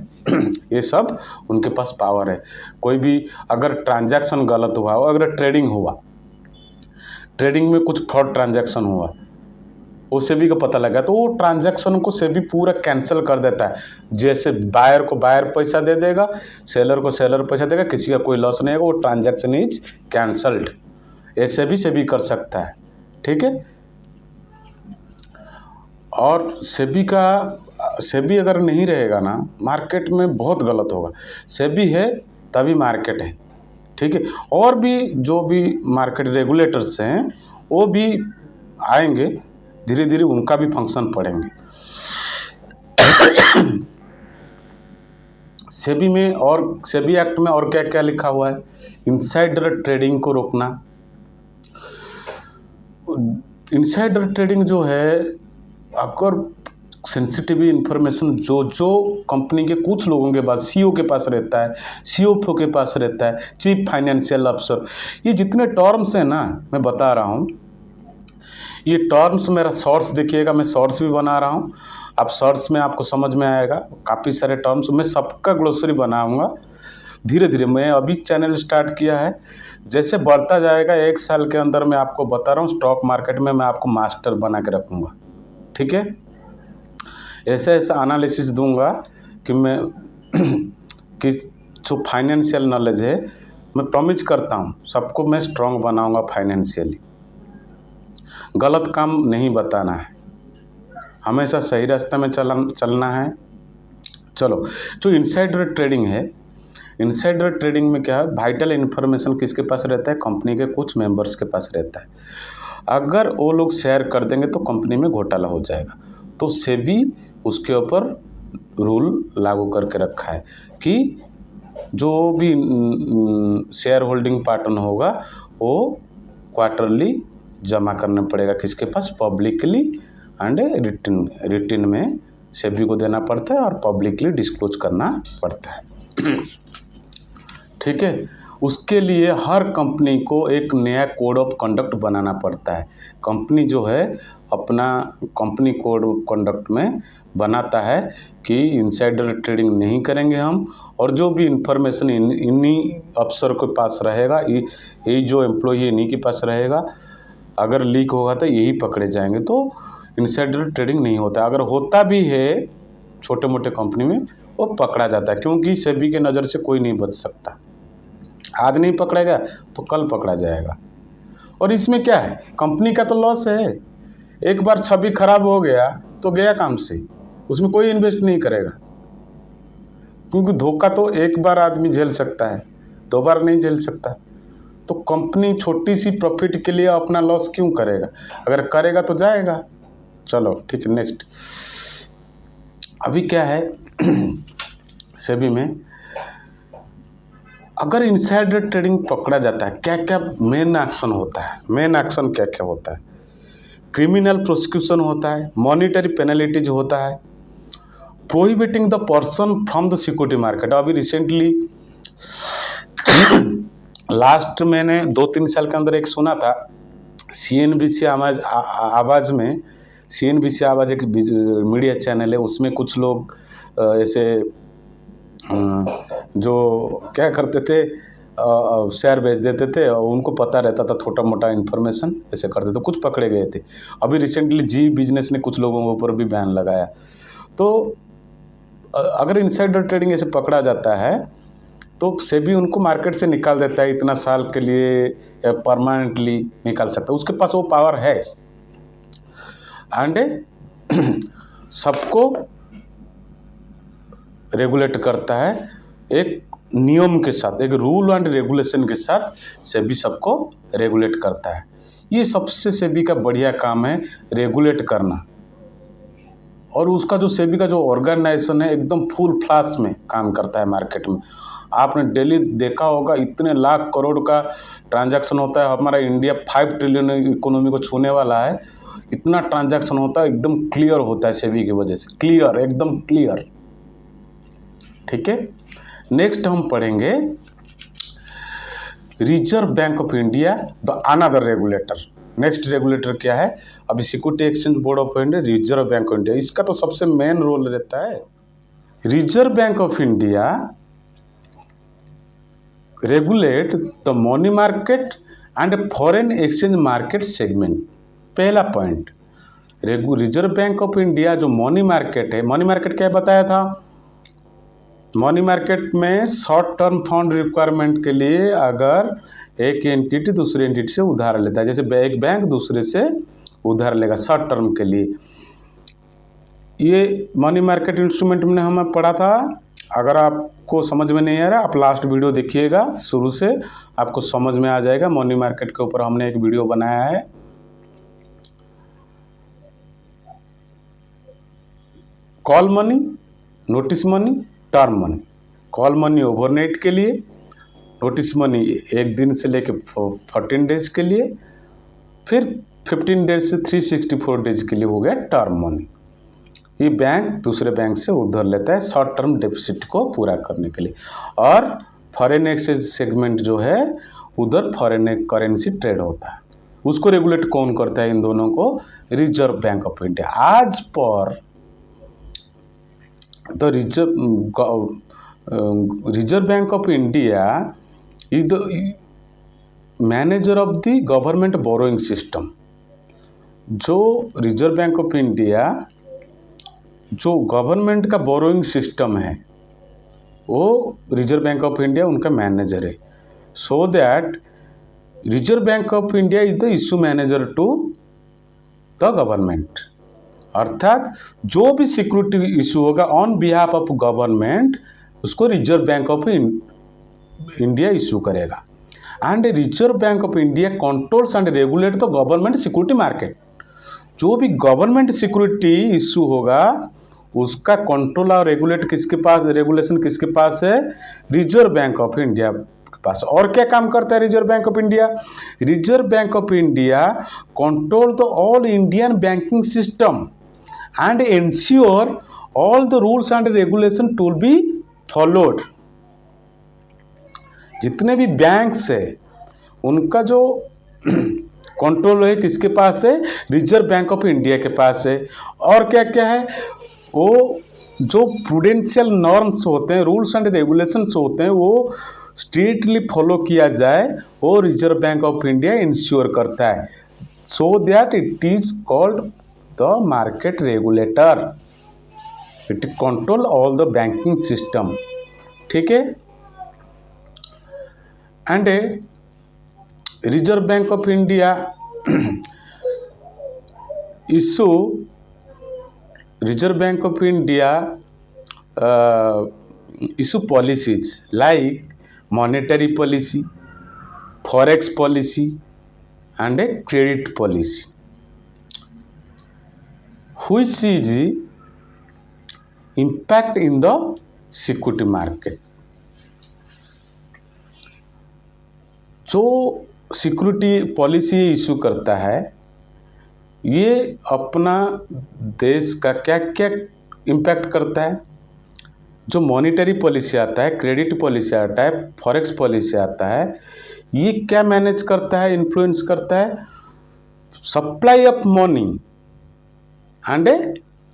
ये सब उनके पास पावर है। कोई भी अगर ट्रांजैक्शन गलत हुआ, अगर ट्रेडिंग में कुछ फ्रॉड ट्रांजैक्शन हुआ, वो सेबी को पता लगा, तो वो ट्रांजैक्शन को सेबी पूरा कैंसिल कर देता है। जैसे बायर को बायर पैसा दे देगा, सेलर को सेलर पैसा देगा, किसी का कोई लॉस नहीं होगा, वो ट्रांजैक्शन इज कैंसल्ड। ऐसे भी सेबी कर सकता है, ठीक है। और सेबी अगर नहीं रहेगा ना, मार्केट में बहुत गलत होगा। सेबी है तभी मार्केट है, ठीक है। और भी जो भी मार्केट रेगुलेटर्स हैं वो भी आएंगे, धीरे धीरे उनका भी फंक्शन पड़ेंगे। सेबी में और सेबी एक्ट में और क्या क्या लिखा हुआ है? इनसाइडर ट्रेडिंग को रोकना। इनसाइडर ट्रेडिंग जो है, अगर सेंसिटिव इंफॉर्मेशन जो कंपनी के कुछ लोगों के पास, CEO के पास रहता है, CFO के पास रहता है, चीफ फाइनेंशियल ऑफिसर, ये जितने टर्म्स हैं ना, मैं बता रहा हूँ, ये टर्म्स मेरा शॉर्ट्स देखिएगा, मैं शॉर्ट्स भी बना रहा हूँ। अब शॉर्ट्स में आपको समझ में आएगा काफ़ी सारे टर्म्स, मैं सबका ग्लोसरी बनाऊँगा धीरे धीरे। मैं अभी चैनल स्टार्ट किया है, जैसे बढ़ता जाएगा 1 साल के अंदर मैं आपको बता रहा हूँ, स्टॉक मार्केट में मैं आपको मास्टर बना के रखूँगा, ठीक है। ऐसा एनालिसिस दूंगा कि मैं कि जो फाइनेंशियल नॉलेज है, मैं प्रॉमिस करता हूँ सबको मैं स्ट्रॉन्ग बनाऊंगा फाइनेंशियली। गलत काम नहीं बताना है, हमेशा सही रास्ते में चलना है। चलो, जो इनसाइडर ट्रेडिंग है, इनसाइडर ट्रेडिंग में क्या है, वाइटल इन्फॉर्मेशन किसके पास रहता है? कंपनी के कुछ मेंबर्स के पास रहता है। अगर वो लोग शेयर कर देंगे तो कंपनी में घोटाला हो जाएगा। तो सेबी उसके ऊपर रूल लागू करके रखा है कि जो भी शेयर होल्डिंग पैटर्न होगा वो क्वार्टरली जमा करना पड़ेगा, किसके पास? पब्लिकली एंड रिटर्न में सेबी को देना पड़ता है और पब्लिकली डिस्क्लोज करना पड़ता है, ठीक है। उसके लिए हर कंपनी को एक नया कोड ऑफ कंडक्ट बनाना पड़ता है। कंपनी जो है अपना कंपनी कोड ऑफ कंडक्ट में बनाता है कि इनसाइडर ट्रेडिंग नहीं करेंगे हम, और जो भी इंफॉर्मेशन इन्हीं अफसर के पास रहेगा, ये जो एम्प्लॉई इन्हीं के पास रहेगा, अगर लीक होगा तो यही पकड़े जाएंगे। तो इनसाइडर ट्रेडिंग नहीं होता। अगर होता भी है छोटे मोटे कंपनी में, वो पकड़ा जाता है, क्योंकि सेबी के नज़र से कोई नहीं बच सकता। आज नहीं पकड़ेगा तो कल पकड़ा जाएगा। और इसमें क्या है, कंपनी का तो लॉस है। एक बार छवि खराब हो गया तो गया काम से, उसमें कोई इन्वेस्ट नहीं करेगा, क्योंकि धोखा तो एक बार आदमी झेल सकता है, 2 बार नहीं झेल सकता। तो कंपनी छोटी सी प्रॉफिट के लिए अपना लॉस क्यों करेगा? अगर करेगा तो जाएगा। चलो ठीक है, नेक्स्ट। अभी क्या है सेबी में, अगर इनसाइडर ट्रेडिंग पकड़ा जाता है, क्या क्या मेन एक्शन होता है? मेन एक्शन क्या क्या होता है? क्रिमिनल प्रोसिक्यूशन होता है, मॉनिटरी पेनल्टीज होता है, prohibiting the person from the security market. अभी रिसेंटली लास्ट मैंने 2-3 साल के अंदर एक सुना था, CNBC आवाज़ में, CNBC आवाज़ एक मीडिया चैनल है, उसमें कुछ लोग ऐसे जो क्या करते थे, शेयर बेच देते थे और उनको पता रहता था, छोटा मोटा इन्फॉर्मेशन ऐसे करते थे, कुछ पकड़े गए थे। अभी रिसेंटली जी बिजनेस ने कुछ लोगों के ऊपर भी बैन लगाया। तो अगर इनसाइडर ट्रेडिंग ऐसे पकड़ा जाता है तो सेबी उनको मार्केट से निकाल देता है, इतना साल के लिए या परमानेंटली निकाल सकता है, उसके पास वो पावर है। एंड सबको रेगुलेट करता है एक नियम के साथ, एक रूल एंड रेगुलेशन के साथ सेबी सबको रेगुलेट करता है। ये सबसे सेबी का बढ़िया काम है, रेगुलेट करना। और उसका जो सेबी का जो ऑर्गेनाइजेशन है एकदम फुल फ्लैश में काम करता है मार्केट में। आपने डेली देखा होगा, इतने लाख करोड़ का ट्रांजैक्शन होता है। हमारा इंडिया 5 ट्रिलियन इकोनॉमी को छूने वाला है, इतना ट्रांजैक्शन होता है, एकदम क्लियर होता है सेबी की वजह से, क्लियर, एकदम क्लियर। ठीक है, नेक्स्ट हम पढ़ेंगे reserve bank of India, the another regulator. Next regulator क्या है? अभी security exchange board of India, reserve bank of India, इसका तो सबसे मेन रोल रहता है। Reserve bank of India regulate the money market and foreign exchange market segment. पहला point, reserve bank of India जो मनी मार्केट है, money market क्या बताया था? मनी मार्केट में शॉर्ट टर्म फंड रिक्वायरमेंट के लिए अगर एक एंटिटी दूसरे एंटिटी से उधार लेता है, जैसे एक बैंक दूसरे से उधार लेगा शॉर्ट टर्म के लिए, ये मनी मार्केट इंस्ट्रूमेंट में हमें पढ़ा था। अगर आपको समझ में नहीं आ रहा, आप लास्ट वीडियो देखिएगा, शुरू से आपको समझ में आ जाएगा। मनी मार्केट के ऊपर हमने एक वीडियो बनाया है। Call money, notice money, term money. Call money overnight के लिए, नोटिस मनी 1 दिन से लेके 14 डेज के लिए, फिर 15 डेज से 364 डेज के लिए हो गया टर्म मनी। ये बैंक दूसरे बैंक से उधार लेता है शॉर्ट टर्म डेफिसिट को पूरा करने के लिए। और फॉरेन एक्सचेंज सेगमेंट जो है, उधर फॉरेन करेंसी ट्रेड होता है, उसको रेगुलेट कौन करता है? इन दोनों को रिजर्व बैंक ऑफ इंडिया। आज पर the reserve bank of India is the manager of the government borrowing system. जो रिजर्व बैंक ऑफ इंडिया जो गवर्नमेंट का बोरोइंग सिस्टम है, वो रिजर्व बैंक ऑफ इंडिया उनका मैनेजर है। So that reserve bank of India is the issue manager to the government. अर्थात जो भी सिक्योरिटी इशू होगा ऑन बिहाफ ऑफ गवर्नमेंट, उसको reserve bank of India issue करेगा। And reserve bank of India controls and regulate the government security market. जो भी government security issue होगा उसका कंट्रोल और रेगुलेट किसके पास, रेगुलेशन किसके पास है? रिजर्व बैंक ऑफ इंडिया के पास। और क्या काम करता है reserve bank of India? Reserve bank of India control the all Indian banking system and ensure all the rules and regulation to be followed. जितने भी बैंक्स है उनका जो कंट्रोल है किसके पास है? रिजर्व बैंक ऑफ इंडिया के पास है। और क्या क्या है? वो जो प्रूडेंशियल नॉर्म्स होते हैं, रूल्स एंड रेगुलेशंस होते हैं, वो स्ट्रिक्टली फॉलो किया जाए, वो reserve bank of India ensure करता है। So that it is called the market regulator. It control all the banking system. ठीक है। And reserve bank of India issue Reserve Bank of India issue policies like monetary policy, forex policy and a credit policy which is impact in the security market. जो security policy issue करता है ये अपना देश का क्या क्या impact करता है। जो मॉनिटरी पॉलिसी आता है, क्रेडिट पॉलिसी आता है, फॉरेक्स पॉलिसी आता है, ये क्या मैनेज करता है, इन्फ्लुएंस करता है? Supply of money and a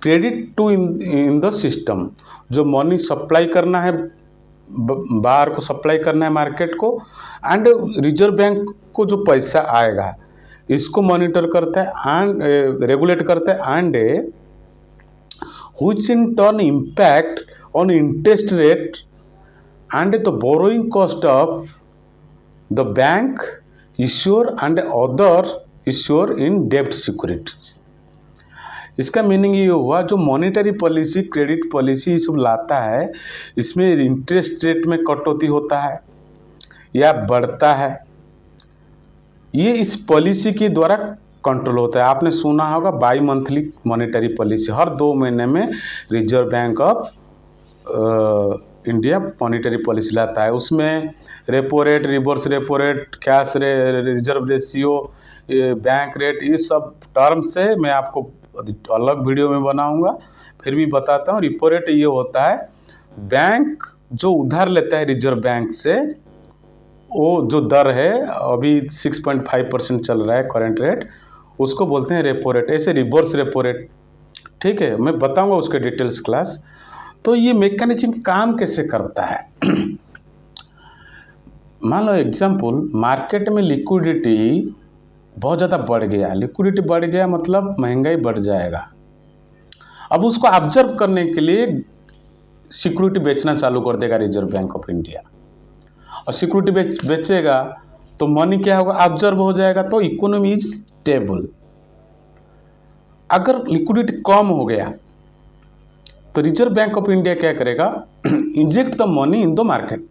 credit to in the system. जो मनी सप्लाई करना है, बाहर को सप्लाई करना है मार्केट को, एंड रिजर्व बैंक को जो पैसा आएगा इसको मॉनिटर करता है एंड रेगुलेट करता है, and which in turn impact on interest rate and the borrowing cost of the bank issuer and other issuer in डेब्ट सिक्योरिटीज। इसका मीनिंग ये हुआ, जो मॉनेटरी पॉलिसी, क्रेडिट पॉलिसी ये सब लाता है, इसमें इंटरेस्ट रेट में कटौती होता है या बढ़ता है, ये इस पॉलिसी के द्वारा कंट्रोल होता है। आपने सुना होगा बाई मंथली मॉनेटरी पॉलिसी, हर 2 महीने में reserve bank of India monetary policy लाता है। उसमें repo rate, reverse repo rate, cash reserve ratio, bank rate, ये सब टर्म से मैं आपको अलग वीडियो में बनाऊंगा, फिर भी बताता हूँ। रिपो रेट ये होता है, बैंक जो उधार लेता है रिजर्व बैंक से, वो जो दर है अभी 6.5% चल रहा है करंट रेट, उसको बोलते हैं रेपो रेट। ऐसे रिवर्स रेपो रेट, ठीक है, मैं बताऊंगा उसके डिटेल्स क्लास। तो ये मैकेनिज्म काम कैसे करता है? मान लो एग्जाम्पल, मार्केट में लिक्विडिटी बहुत ज़्यादा बढ़ गया, लिक्विडिटी बढ़ गया मतलब महंगाई बढ़ जाएगा। अब उसको ऑब्जर्व करने के लिए सिक्योरिटी बेचना चालू कर देगा रिजर्व बैंक ऑफ इंडिया, और सिक्योरिटी बेचेगा तो मनी क्या होगा, ऑब्जर्व हो जाएगा, तो इकोनॉमी इज स्टेबल। अगर लिक्विडिटी कम हो गया तो रिजर्व बैंक ऑफ इंडिया क्या करेगा, inject the money in the market,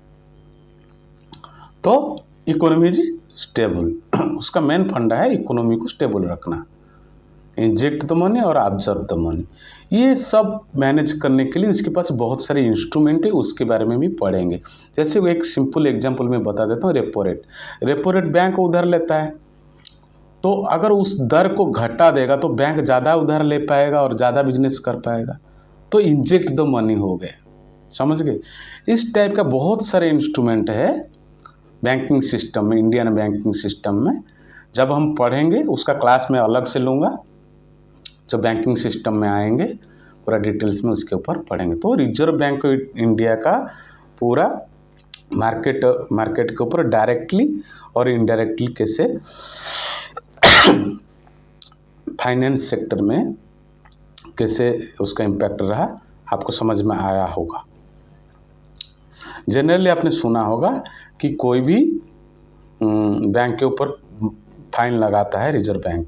तो इकोनॉमी इज स्टेबल। उसका मेन फंडा है इकोनॉमी को स्टेबल रखना, इंजेक्ट द मनी और ऑब्जर्व द मनी। ये सब मैनेज करने के लिए उसके पास बहुत सारे इंस्ट्रूमेंट है, उसके बारे में भी पढ़ेंगे। जैसे एक सिंपल एग्जांपल मैं बता देता हूँ, repo rate. Repo rate bank उधार लेता है, तो अगर उस दर को घटा देगा तो बैंक ज़्यादा उधार ले पाएगा और ज़्यादा बिजनेस कर पाएगा, तो इंजेक्ट द मनी हो गए, समझ गए। इस टाइप का बहुत सारे इंस्ट्रूमेंट है बैंकिंग सिस्टम में, इंडियन बैंकिंग सिस्टम में। जब हम पढ़ेंगे उसका क्लास में अलग से लूँगा, जब बैंकिंग सिस्टम में आएंगे पूरा डिटेल्स में उसके ऊपर पढ़ेंगे। तो रिजर्व बैंक ऑफ इंडिया का पूरा मार्केट के ऊपर डायरेक्टली और इनडायरेक्टली कैसे फाइनेंस सेक्टर में कैसे उसका इम्पैक्ट रहा, आपको समझ में आया होगा। जनरली आपने सुना होगा कि कोई भी बैंक के ऊपर फाइन लगाता है रिजर्व बैंक।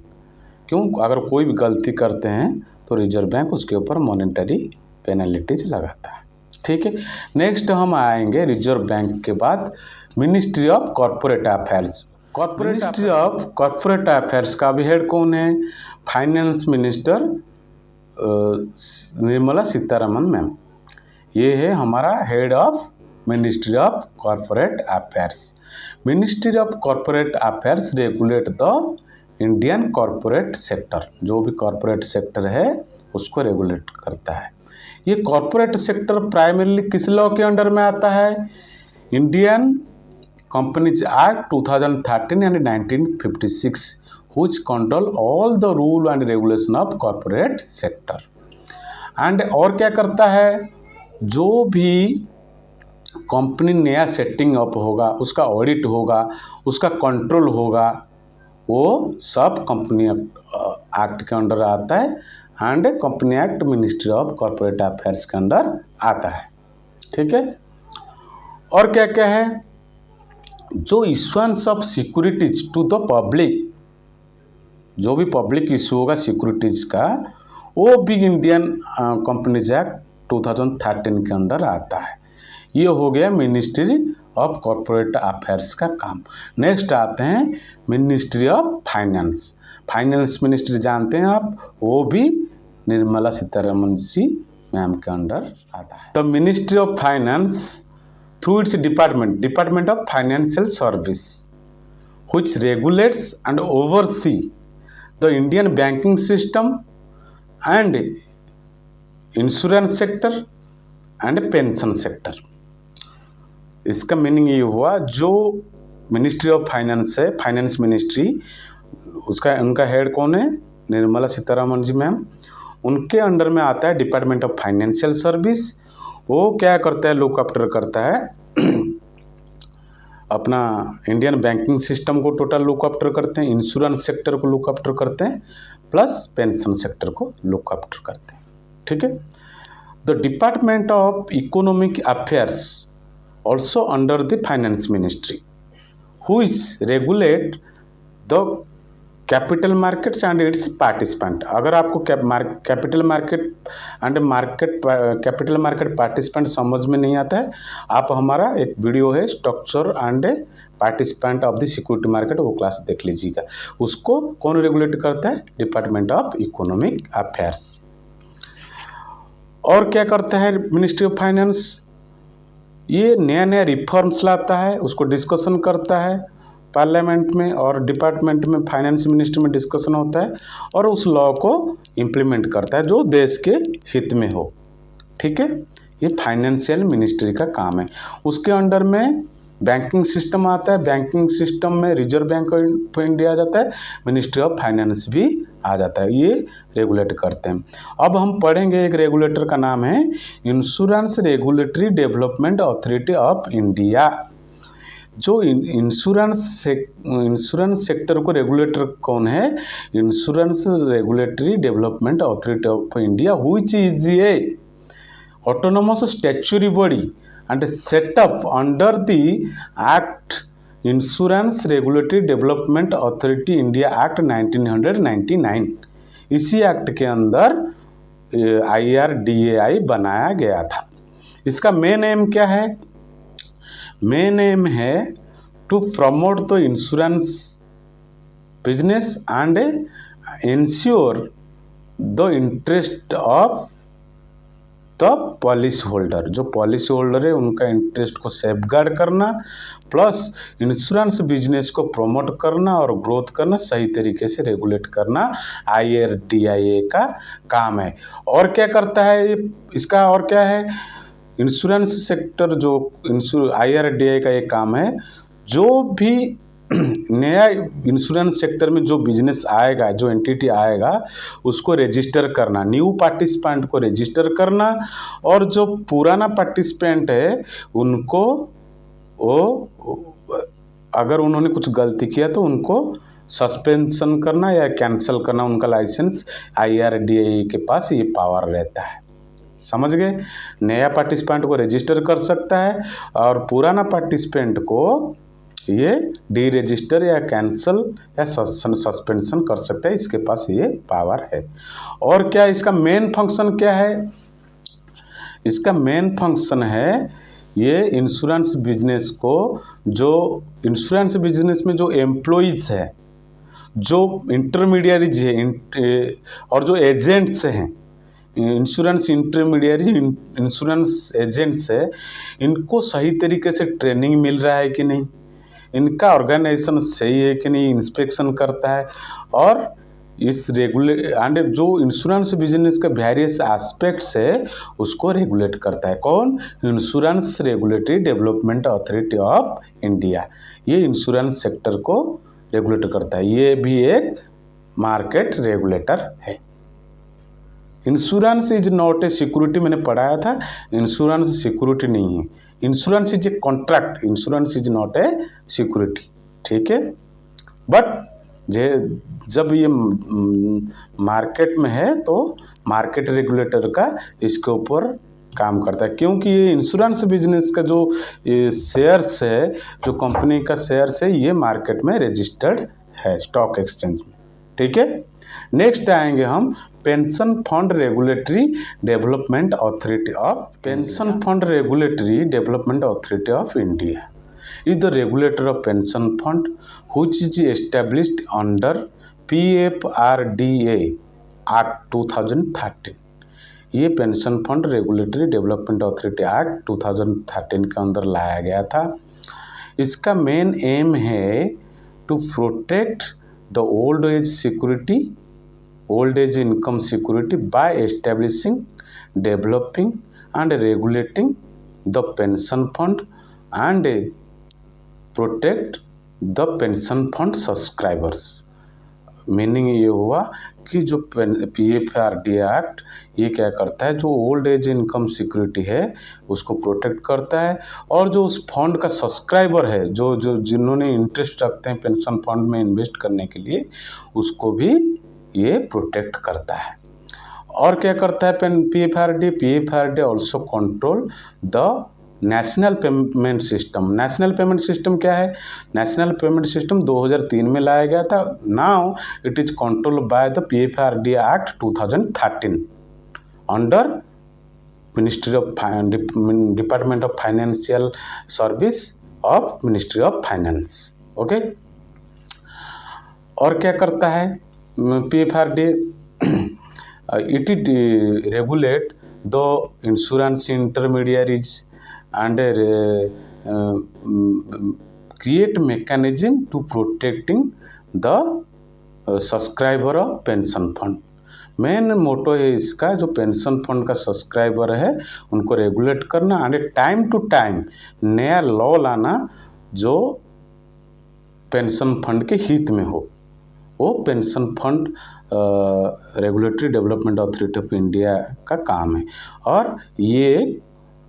क्यों? अगर कोई भी गलती करते हैं तो रिजर्व बैंक उसके ऊपर मॉनेटरी पेनल्टीज लगाता है, ठीक है। नेक्स्ट हम आएंगे रिजर्व बैंक के बाद ministry of corporate affairs. Ministry of corporate affairs का भी हेड कौन है? Finance minister Nirmala Sitharaman ma'am, ये है हमारा head of ministry of corporate affairs. Ministry of corporate affairs regulate the Indian corporate sector. जो भी कॉरपोरेट सेक्टर है उसको रेगुलेट करता है। ये कॉरपोरेट सेक्टर प्राइमरीली किस लॉ के अंडर में आता है? Indian companies act 2013 and 1956 which control all the rule and regulation of corporate sector। And और क्या करता है? जो भी कंपनी नया सेटिंग अप होगा, उसका ऑडिट होगा, उसका कंट्रोल होगा, वो सब कंपनी एक्ट के अंडर आता है, and company act ministry of corporate affairs के अंडर आता है, ठीक है। और क्या क्या है? जो issuance of securities to the public, जो भी पब्लिक इशू होगा सिक्योरिटीज का, वो भी इंडियन कंपनीज एक्ट 2013 के अंडर आता है। ये हो गया मिनिस्ट्री ऑफ कॉरपोरेट अफेयर्स का काम। नेक्स्ट आते हैं ministry of finance. Finance ministry जानते हैं आप, वो भी निर्मला सीतारमण जी मैम के अंडर आता है। तो ministry of finance through it's department of financial service which regulates and oversee the Indian banking system and insurance sector and pension sector। इसका मीनिंग ये हुआ, जो मिनिस्ट्री ऑफ फाइनेंस है, फाइनेंस मिनिस्ट्री, उनका हेड कौन है? निर्मला सीतारमण जी मैम। उनके under में आता है डिपार्टमेंट ऑफ फाइनेंशियल सर्विस। वो क्या करता है? लुक आफ्टर करता है अपना इंडियन बैंकिंग सिस्टम को टोटल लुक आफ्टर करते हैं, इंश्योरेंस सेक्टर को लुक आफ्टर करते हैं, प्लस पेंशन सेक्टर को लुक आफ्टर करते हैं। ठीक है। The department of economic affairs also under the finance ministry which regulate the capital markets and it's participant. अगर आपको कैपिटल मार्केट पार्टिसिपेंट समझ में नहीं आता है, आप हमारा एक वीडियो है structure and participant of the security market, वो क्लास देख लीजिएगा। उसको कौन रेगुलेट करता है? Department of economic affairs. और क्या करता है मिनिस्ट्री ऑफ फाइनेंस? ये नया नया रिफॉर्म्स लाता है, उसको डिस्कशन करता है पार्लियामेंट में, और डिपार्टमेंट में फाइनेंस मिनिस्ट्री में डिस्कशन होता है, और उस लॉ को इम्प्लीमेंट करता है जो देश के हित में हो। ठीक है। ये फाइनेंशियल मिनिस्ट्री का काम है। उसके अंडर में बैंकिंग सिस्टम आता है, बैंकिंग सिस्टम में रिजर्व बैंक ऑफ इंडिया आ जाता है, मिनिस्ट्री ऑफ फाइनेंस भी आ जाता है, ये रेगुलेट करते हैं। अब हम पढ़ेंगे एक रेगुलेटर का नाम है insurance regulatory development authority of India. जो इंश्योरेंस सेक्टर को रेगुलेटर कौन है? Insurance regulatory development authority of India which is a autonomous statutory body and set up under the act insurance regulatory development authority India act 1999। इसी act के अंदर IRDAI बनाया गया था। इसका मेन एम क्या है? मेन एम है to promote the insurance business and insure the interest of the policy holder. जो पॉलिसी होल्डर है उनका इंटरेस्ट को सेफगार्ड करना, प्लस इंश्योरेंस बिजनेस को प्रमोट करना और ग्रोथ करना, सही तरीके से रेगुलेट करना IRDAI का काम है। और क्या करता है इसका? और क्या है? इंश्योरेंस सेक्टर जो IRDAI का एक काम है, जो भी नया इंश्योरेंस सेक्टर में जो बिजनेस आएगा, जो एंटिटी आएगा, उसको रजिस्टर करना, न्यू पार्टिसिपेंट को रजिस्टर करना, और जो पुराना पार्टिसिपेंट है उनको अगर उन्होंने कुछ गलती किया तो उनको सस्पेंशन करना या कैंसिल करना उनका लाइसेंस। IRDAI के पास ये पावर रहता है। समझ गए? नया पार्टिसिपेंट को रजिस्टर कर सकता है और पुराना पार्टिसिपेंट को ये डी रजिस्टर या कैंसिल या सस्पेंशन कर सकता है, इसके पास ये पावर है। और क्या इसका मेन फंक्शन क्या है? इसका मेन फंक्शन है ये इंश्योरेंस बिजनेस को, जो इंश्योरेंस बिजनेस में जो एम्प्लॉइज है, जो इंटरमीडियरीज है और जो एजेंट्स हैं, इंश्योरेंस इंटरमीडियरी इंश्योरेंस एजेंट्स है, इनको सही तरीके से ट्रेनिंग मिल रहा है कि नहीं, इनका ऑर्गेनाइजेशन सही है कि नहीं, इंस्पेक्शन करता है। और इस एंड जो इंश्योरेंस बिजनेस का वेरियस एस्पेक्ट्स है उसको रेगुलेट करता है। कौन? Insurance regulatory development authority of India. ये इंश्योरेंस सेक्टर को रेगुलेट करता है। ये भी एक मार्केट रेगुलेटर है। Insurance is not a security, मैंने पढ़ाया था, इंश्योरेंस सिक्योरिटी नहीं है। Insurance is a contract, insurance is not a security. ठीक है। बट जब ये मार्केट में है तो मार्केट रेगुलेटर का इसके ऊपर काम करता है, क्योंकि ये इंश्योरेंस बिजनेस का जो शेयर्स है, जो कंपनी का शेयर्स है, ये मार्केट में रजिस्टर्ड है स्टॉक एक्सचेंज में। ठीक है। नेक्स्ट आएंगे हम pension fund regulatory development authority of pension fund regulatory development authority of India is the regulator of pension fund which is established under PFRDA Act 2013। ये pension fund regulatory development authority act 2013 के अंदर लाया गया था। इसका main aim है to protect the old age security, old age income security by establishing, developing and regulating the pension fund and protect the pension fund subscribers. Meaning ये हुआ कि जो PFRDA एक्ट ये क्या करता है, जो ओल्ड एज इनकम सिक्योरिटी है उसको प्रोटेक्ट करता है, और जो उस फंड का सब्सक्राइबर है, जो जो जिन्होंने इंटरेस्ट रखते हैं पेंशन फंड में इन्वेस्ट करने के लिए, उसको भी ये प्रोटेक्ट करता है। और क्या करता है PFRDA also control the national payment system. National payment system क्या है? नेशनल पेमेंट सिस्टम 2003 में लाया गया था। Now it is controlled by the PFRDA act 2013 under ministry of department of financial service of ministry of finance. Okay. और क्या करता है PFRDA? It regulate the insurance intermediaries and create mechanism to protecting the subscriber of pension fund। Main motto है इसका, जो pension fund का subscriber है उनको रेगुलेट करना एंड टाइम टू टाइम नया लॉ लाना जो पेंशन फंड के हित में हो, वो pension fund regulatory development authority of India का काम है। और ये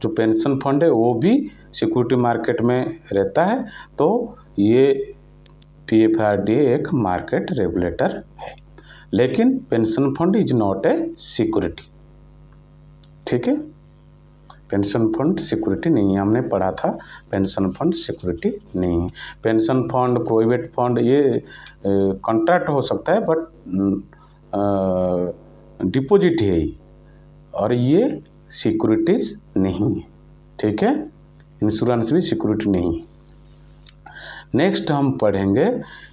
जो पेंशन फंड है वो भी सिक्योरिटी मार्केट में रहता है, तो ये PFRDA एक मार्केट रेगुलेटर है। लेकिन pension fund is not a security, ठीक है। पेंशन फंड सिक्योरिटी नहीं है, हमने पढ़ा था पेंशन फंड सिक्योरिटी नहीं है। पेंशन फंड, प्रोविडेंट फंड ये कॉन्ट्रैक्ट हो सकता है, बट डिपॉजिट है और ये सिक्योरिटीज नहीं है, ठीक है। इंश्योरेंस भी सिक्योरिटी नहीं है। नेक्स्ट हम पढ़ेंगे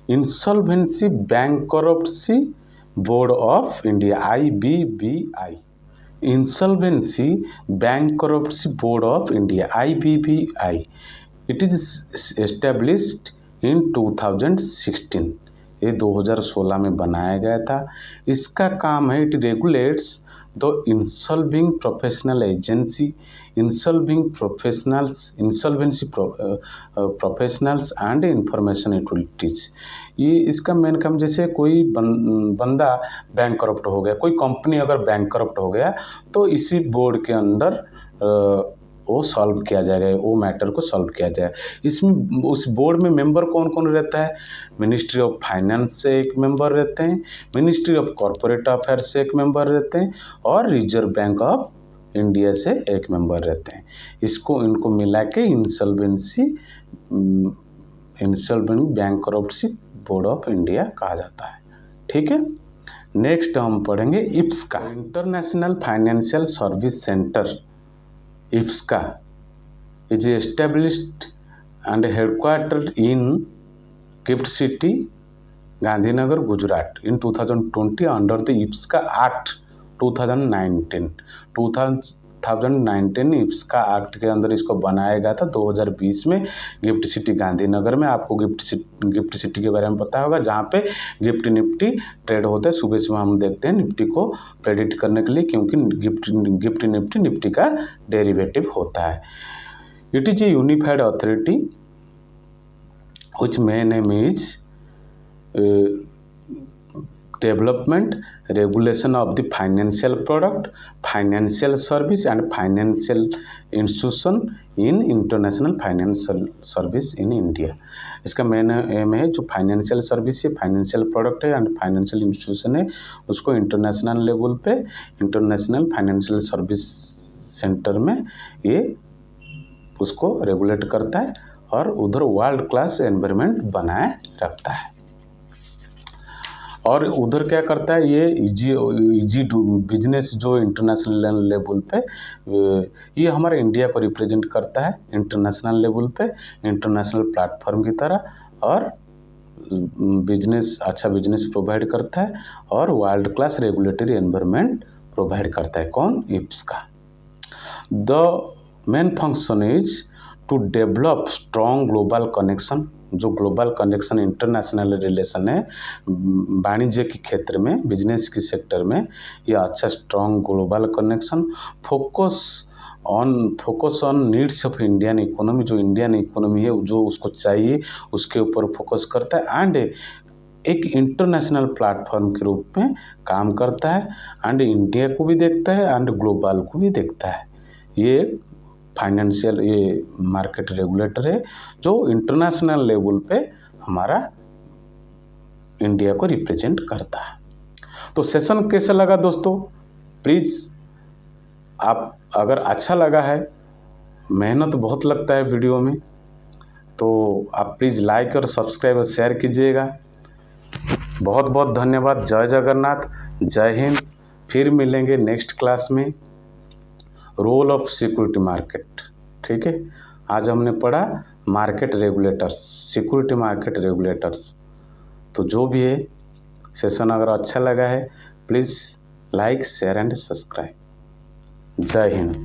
insolvency bankruptcy board of India IBBI। Insolvency bankruptcy board of India IBBI it is established in 2016। ये 2016 में बनाया गया था। इसका काम है it regulates the insolvency professional agency, insolvency professionals, insolvency professionals and information utilities. ये इसका मेन काम, जैसे कोई बंदा बैंक करप्ट हो गया, कोई कंपनी अगर बैंक करप्ट हो गया, तो इसी बोर्ड के अंदर वो सॉल्व किया जाएगा, वो मैटर को सॉल्व किया जाएगा। इसमें उस बोर्ड में मेंबर कौन कौन रहता है? मिनिस्ट्री ऑफ फाइनेंस से एक मेंबर रहते हैं, मिनिस्ट्री ऑफ कॉरपोरेट अफेयर्स से एक मेंबर रहते हैं, और रिजर्व बैंक ऑफ इंडिया से एक मेंबर रहते हैं। इनको मिला के insolvency bankruptcy board of India कहा जाता है, ठीक है। नेक्स्ट हम पढ़ेंगे IFSCA, international financial service centre. IFSCA is established and headquartered in Gift City, Gandhinagar, Gujarat in 2020 under the IFSCA Act 2019। 2019 IFSCA act के अंदर इसको बनाया गया था 2020 में गिफ्ट सिटी गांधीनगर में। आपको गिफ्ट सिटी के बारे में पता होगा, जहाँ पे गिफ्ट निफ्टी ट्रेड होते हैं। सुबह सुबह हम देखते हैं निफ्टी को प्रेडिक्ट करने के लिए, क्योंकि गिफ्ट निफ्टी का डेरिवेटिव होता है। It is a unified authority which main M is development regulation of the financial product, financial service and financial institution in international financial service in India. इसका main aim है जो financial service है, financial product है and financial institution है, उसको international level पे international financial service centre में ये उसको रेगुलेट करता है और उधर वर्ल्ड क्लास एनवायरनमेंट बनाए रखता है। और उधर क्या करता है ये इजी बिजनेस जो इंटरनेशनल लेवल पे ये हमारे इंडिया को रिप्रेजेंट करता है इंटरनेशनल लेवल पे, इंटरनेशनल प्लेटफॉर्म की तरह, और अच्छा बिजनेस प्रोवाइड करता है और world class regulatory environment provide करता है। कौन? इप्स का। The main function is to develop strong global connection, जो ग्लोबल कनेक्शन इंटरनेशनल रिलेशन है वाणिज्य के क्षेत्र में, बिजनेस के सेक्टर में, यह अच्छा strong global connection focus on needs of Indian economy, जो इंडियन इकोनॉमी है जो उसको चाहिए उसके ऊपर फोकस करता है, एंड एक इंटरनेशनल प्लेटफॉर्म के रूप में काम करता है, एंड इंडिया को भी देखता है एंड ग्लोबल को भी देखता है। ये फाइनेंशियल ये मार्केट रेगुलेटर है जो इंटरनेशनल लेवल पे हमारा इंडिया को रिप्रेजेंट करता है। तो सेशन कैसा लगा दोस्तों? प्लीज़ आप अगर अच्छा लगा है, मेहनत बहुत लगता है वीडियो में, तो आप प्लीज़ लाइक और सब्सक्राइब और शेयर कीजिएगा। बहुत बहुत धन्यवाद। जय जगन्नाथ, जय हिंद। फिर मिलेंगे नेक्स्ट क्लास में। रोल ऑफ सिक्योरिटी मार्केट, ठीक है। आज हमने पढ़ा market regulators, security market regulators. तो जो भी है सेशन अगर अच्छा लगा है please like share and subscribe. जय हिंद।